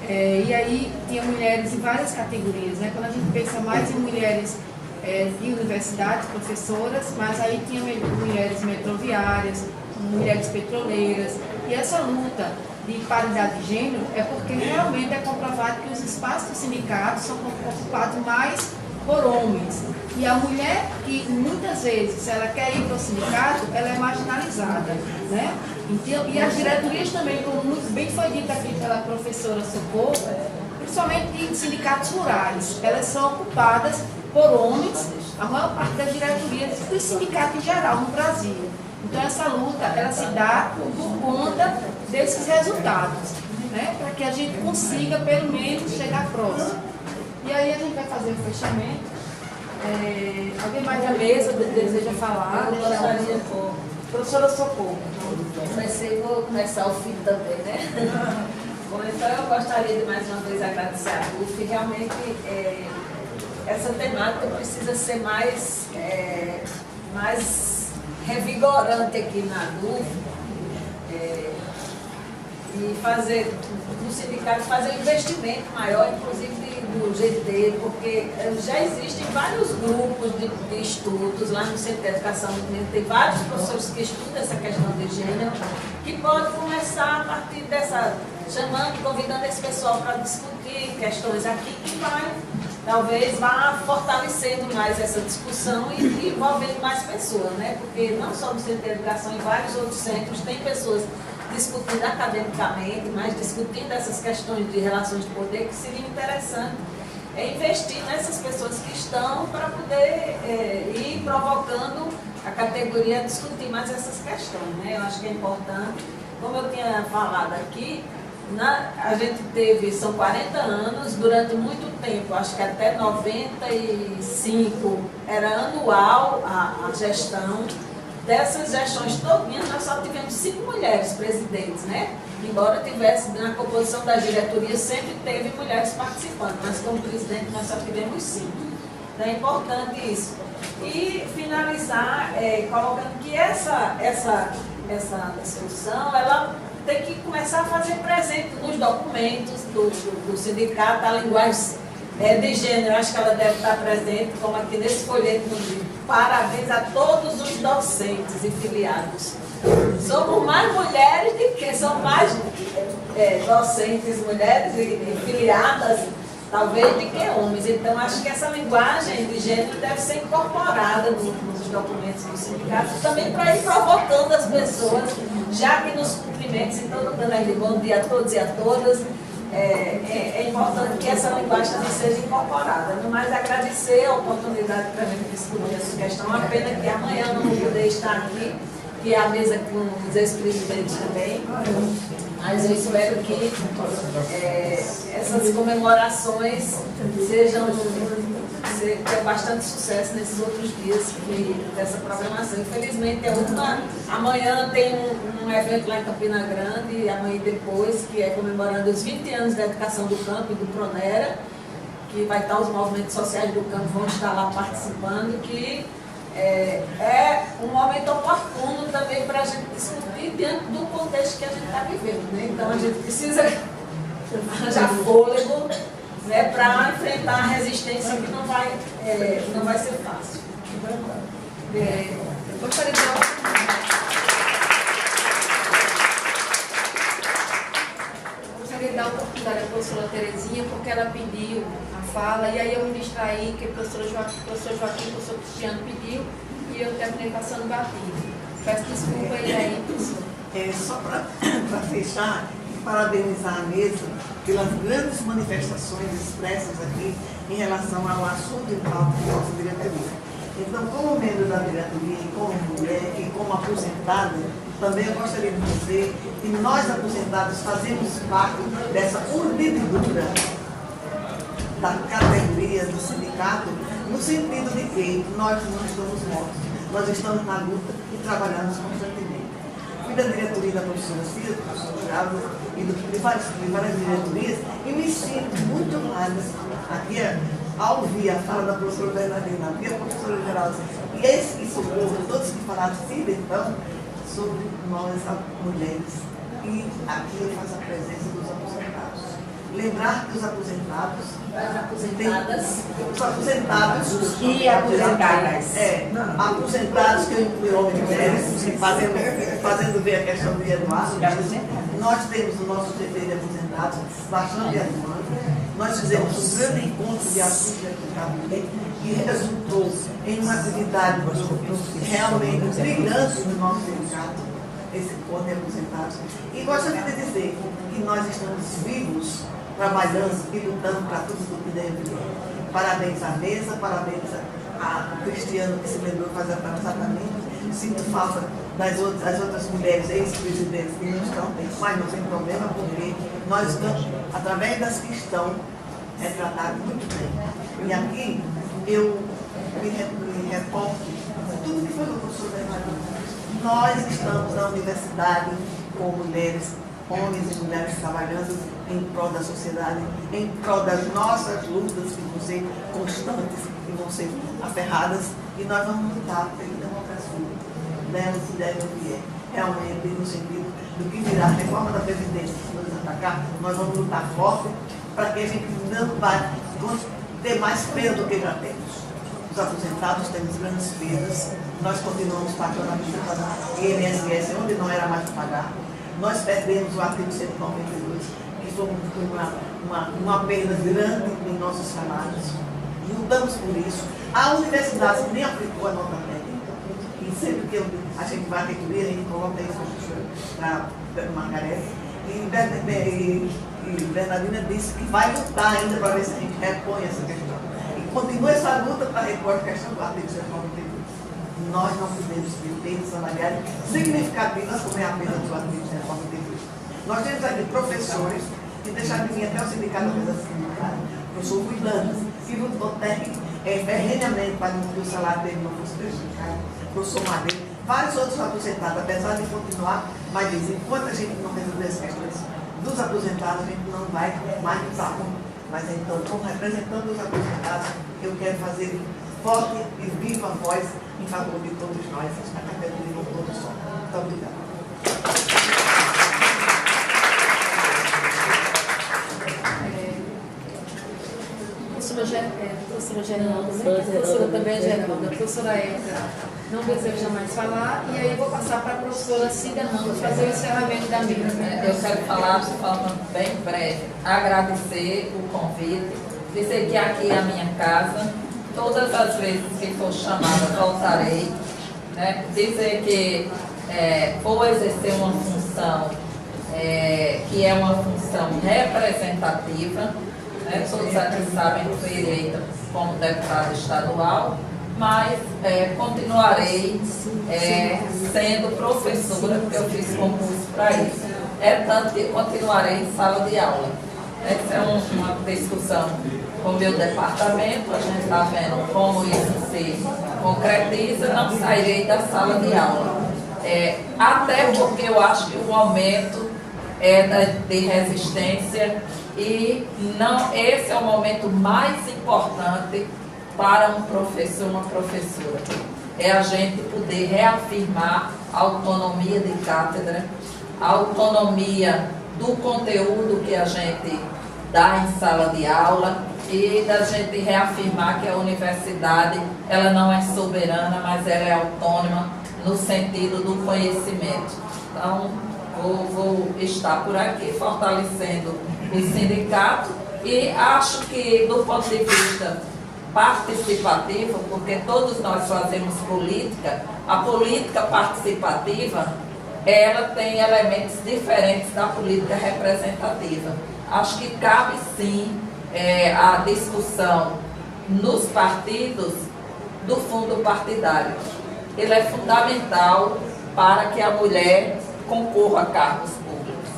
e aí tinha mulheres em várias categorias, né? Quando a gente pensa mais em mulheres de universidades, professoras, mas aí tinha mulheres metroviárias, mulheres petroleiras. E essa luta de paridade de gênero é porque realmente é comprovado que os espaços dos sindicatos são ocupados mais por homens. E a mulher que muitas vezes, se ela quer ir para o sindicato, ela é marginalizada, né? Então, e as diretorias também, como muito bem foi dito aqui pela professora Socorro, principalmente em sindicatos rurais, elas são ocupadas por homens, a maior parte das diretorias do sindicato em geral no Brasil. Então essa luta, ela se dá por conta desses resultados, né? Para que a gente consiga pelo menos chegar próximo. E aí a gente vai fazer o fechamento. Alguém mais da mesa deseja falar? Eu gostaria, professora Socorro. Vou começar o fim também, né? Bom, então eu gostaria de mais uma vez agradecer a DUF. Realmente essa temática precisa ser mais revigorante aqui na DUF e fazer no sindicato fazer um investimento maior, inclusive do GT, porque já existem vários grupos de estudos lá no Centro de Educação, tem vários professores que estudam essa questão de gênero, que pode começar a partir dessa, convidando esse pessoal para discutir questões aqui, que talvez vá fortalecendo mais essa discussão e envolvendo mais pessoas, né? Porque não só no Centro de Educação, em vários outros centros tem pessoas discutindo academicamente, mas discutindo essas questões de relações de poder, que seria interessante investir nessas pessoas que estão para poder ir provocando a categoria a discutir mais essas questões, né? Eu acho que é importante, como eu tinha falado aqui, a gente teve, são 40 anos, durante muito tempo, acho que até 95 era anual a gestão. Dessas gestões todinhas, nós só tivemos 5 mulheres presidentes, né? Embora tivesse, na composição da diretoria, sempre teve mulheres participando, mas como presidente nós só tivemos 5. Então é importante isso. E finalizar colocando que essa discussão, ela tem que começar a fazer presente nos documentos do sindicato, a linguagem de gênero, acho que ela deve estar presente, como aqui nesse folheto no livro. Parabéns a todos os docentes e filiados. Somos mais mulheres do que são mais docentes, mulheres e filiadas, talvez, do que homens. Então, acho que essa linguagem de gênero deve ser incorporada nos documentos do sindicato, também para ir provocando as pessoas, já que nos cumprimentos, então, dando aí bom dia a todos e a todas. É importante que essa linguagem também seja incorporada. No mais, agradecer a oportunidade para a gente discutir essa questão. Uma pena que amanhã não vou poder estar aqui, que é a mesa com os ex-presidentes também. Mas eu espero que essas comemorações tenham bastante sucesso nesses outros dias dessa programação. Infelizmente, amanhã tem um evento lá em Campina Grande, amanhã e depois, que é comemorando os 20 anos da educação do campo e do Pronera, que vai estar os movimentos sociais do campo, vão estar lá participando, que é um momento oportuno também para a gente discutir dentro do contexto que a gente está vivendo, né? Então a gente precisa arranjar fôlego, né, para enfrentar a resistência que não vai ser fácil. Eu gostaria de dar a oportunidade à professora Terezinha, porque ela pediu a fala, e aí eu me distraí, que o professor Joaquim, o professor Cristiano pediu, e eu terminei passando batido. Peço desculpa aí, professor. Só para fechar, parabenizar a mesa pelas grandes manifestações expressas aqui em relação ao assunto em pauta da nossa diretoria. Então, como membro da diretoria, e como mulher, e como aposentada, também eu gostaria de dizer que nós, aposentados, fazemos parte dessa urdidura da categoria do sindicato, no sentido de que nós não estamos mortos, nós estamos na luta e trabalhamos constantemente. Fui da diretoria da professora Cida, do professor Geraldo e de várias diretorias, e me sinto muito honrada aqui ao ouvir a fala da professora Bernardina, a professora Geraldo e esse Socorro, todos que falaram Cida, então, sobre nós, mulheres. E aqui eu faço a presença dos aposentados. Lembrar que os aposentados, os aposentados e aposentadas. Aposentados que eu incluí homens e mulheres, fazendo ver a questão do Eduardo. Nós temos o nosso GT de aposentados bastante atuante. Nós fizemos um grande encontro de assuntos aqui em Cabo Frio, que resultou em uma atividade realmente brilhante no nosso sindicato, esse corpo de aposentados. E gostaria de dizer que nós estamos vivos, trabalhando e lutando para tudo o que deve. Parabéns à mesa, parabéns ao Cristiano que se lembrou de fazer o tratamento. Sinto falta das outras mulheres ex-presidentes que não estão, mas não tem problema, porque nós estamos, através das que estão, é tratado muito bem. E aqui eu me reporto tudo que foi do professor Bernardino. Nós estamos na universidade com mulheres, homens e mulheres trabalhando em prol da sociedade, em prol das nossas lutas que vão ser constantes e vão ser aferradas, e nós vamos lutar pela democracia, dela se der o que é. Realmente, no sentido do que virá a reforma da Previdência, que nos atacar, nós vamos lutar forte para que a gente não vai ter mais perda do que já temos. Os aposentados temos grandes perdas, nós continuamos pagando a INSS onde não era mais para pagar. Nós perdemos o artigo 192, que foi uma perda grande em nossos salários. Lutamos por isso. A universidade nem aplicou a nota técnica. E sempre que a gente vai recolher, a gente coloca isso para Margareth. E Bernardina disse que vai lutar ainda para ver se a gente repõe essa questão. E continua essa luta para repor a questão do artigo 192. Nós não podemos ter perdas salariais significativas como é a perda do artigo 192. Nós temos aqui professores que deixaram de vir até o sindicato da mesa sindical. O professor Rui Dantas, que lutou ferrenhamente para que o salário dele não fosse prejudicado. O professor Madeira, vários outros aposentados, apesar de continuar, mas dizem, enquanto a gente não resolver as questões dos aposentados, a gente não vai mais lutar. Mas então, representando os aposentados, eu quero fazer forte e viva voz em favor de todos nós, a categoria não todos só. Muito obrigada. Professora Geralda, professora também Geralda, professora Érica não deseja mais falar, e aí eu vou passar para a professora Cida Ramos fazer o encerramento da mesa. Eu quero falar de forma bem breve, agradecer o convite, dizer que aqui é a minha casa, todas as vezes que for chamada voltarei, né? Dizer que vou exercer uma função que é uma função representativa, né? Todos aqui sabem que fui eleita como deputada estadual, mas continuarei sendo professora, porque eu fiz concurso para isso. Tanto que continuarei em sala de aula. Essa é uma discussão com o meu departamento, a gente está vendo como isso se concretiza, não sairei da sala de aula. Até porque eu acho que o momento de resistência e esse é o momento mais importante para um professor, uma professora. É a gente poder reafirmar a autonomia de cátedra, a autonomia do conteúdo que a gente dá em sala de aula e da gente reafirmar que a universidade ela não é soberana, mas ela é autônoma no sentido do conhecimento. Então, vou estar por aqui fortalecendo o sindicato e acho que do ponto de vista participativo, porque todos nós fazemos política, a política participativa ela tem elementos diferentes da política representativa. Acho que cabe sim a discussão nos partidos do fundo partidário. Ele é fundamental para que a mulher concorra a cargos públicos.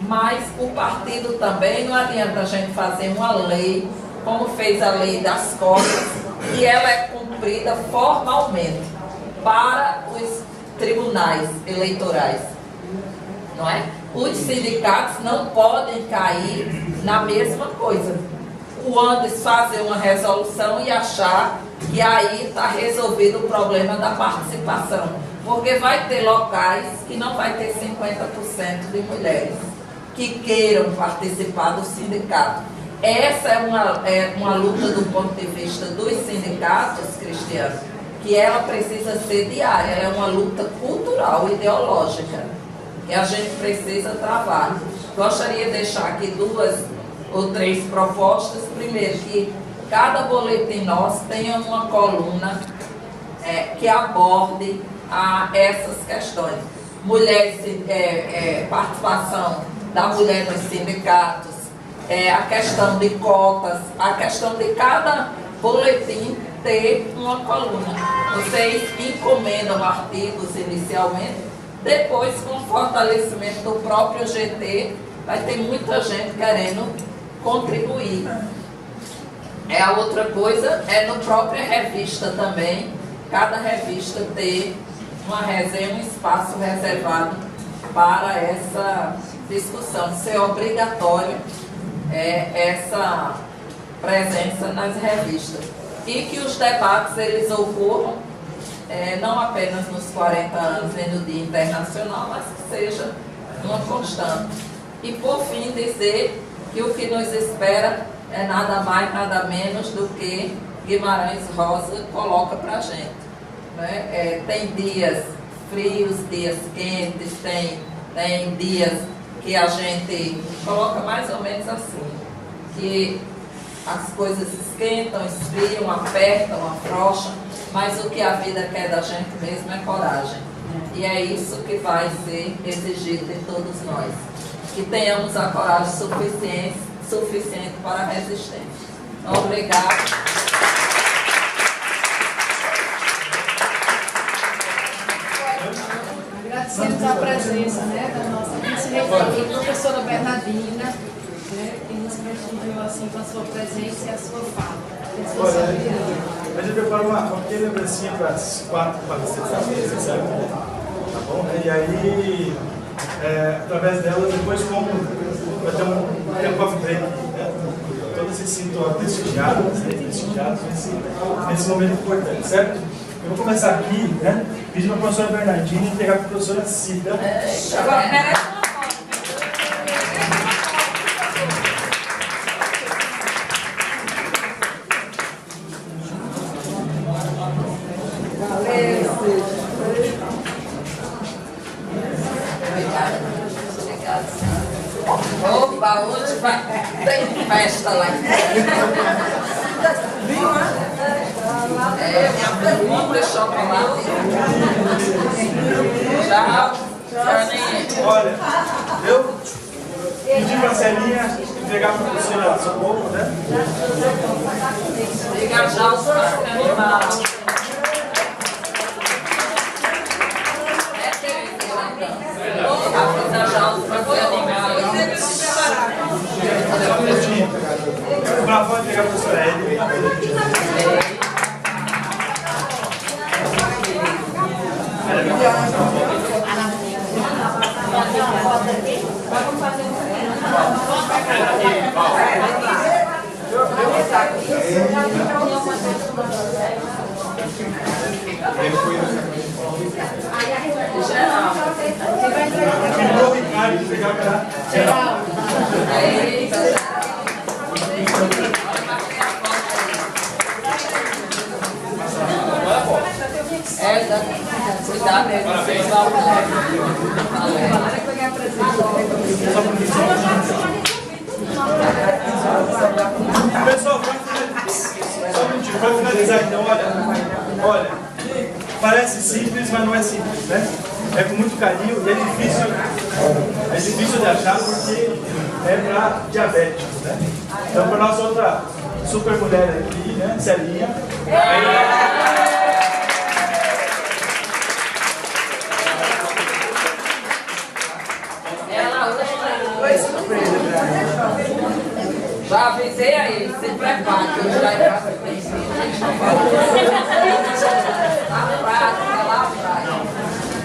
Mas o partido também, não adianta a gente fazer uma lei, como fez a lei das cotas, e ela é cumprida formalmente para os tribunais eleitorais, não é? Os sindicatos não podem cair na mesma coisa. O Andes fazer uma resolução e achar que aí está resolvido o problema da participação, porque vai ter locais que não vai ter 50% de mulheres que queiram participar do sindicato. Essa é uma luta do ponto de vista dos sindicatos, Cristiano, que ela precisa ser diária, ela é uma luta cultural, ideológica, que a gente precisa travar. Gostaria de deixar aqui 2 ou 3 propostas. Primeiro, que cada boletim nosso tenha uma coluna que aborde essas questões. Mulheres, participação da mulher nos sindicatos, a questão de cotas, a questão de cada boletim ter uma coluna. Vocês encomendam artigos inicialmente, depois com o fortalecimento do próprio GT, vai ter muita gente querendo contribuir. A outra coisa é no própria revista também, cada revista ter uma resenha, um espaço reservado para essa discussão, ser obrigatório essa presença nas revistas. E que os debates eles ocorram não apenas nos 40 anos nem no Dia Internacional, mas que seja uma constante. E por fim dizer que o que nos espera é nada mais, nada menos do que Guimarães Rosa coloca para a gente. Né? Tem dias frios, dias quentes, tem dias que a gente coloca mais ou menos assim, que as coisas esquentam, esfriam, apertam, afrouxam, mas o que a vida quer da gente mesmo é coragem. E é isso que vai ser exigido de todos nós. Que tenhamos a coragem suficiente para a resistência. Obrigada. Agradecemos a presença da nossa vice-reitora, professora Bernardina, que nos prestigiou assim, com a sua presença e a sua fala. A gente preparou uma pequena lembrancinha para as 4 palestrantes da mesa, sabe? Tá bom? E aí, através dela, depois como vai ter um tempo a break, né? Todos se sintam prestigiados nesse momento importante, certo? Eu vou começar aqui, né? Pedindo para a professora Bernardina e pegar para a professora Cida. Opa, hoje vai ter festa lá em casa. Minha pergunta é chocolate. Já olha, eu pedi para a Celinha entregar para a professora Socorro, né? Liga já os animais. Para pode pegar a professora Eli. Vamos fazer cuidado, pessoal, para finalizar então, olha, parece simples, mas não é simples, né? É com muito carinho e é difícil de achar porque é para diabéticos, né? Então, para nossa outra super mulher aqui, né, Celinha. Já avisei a ele, se prepare, que eu já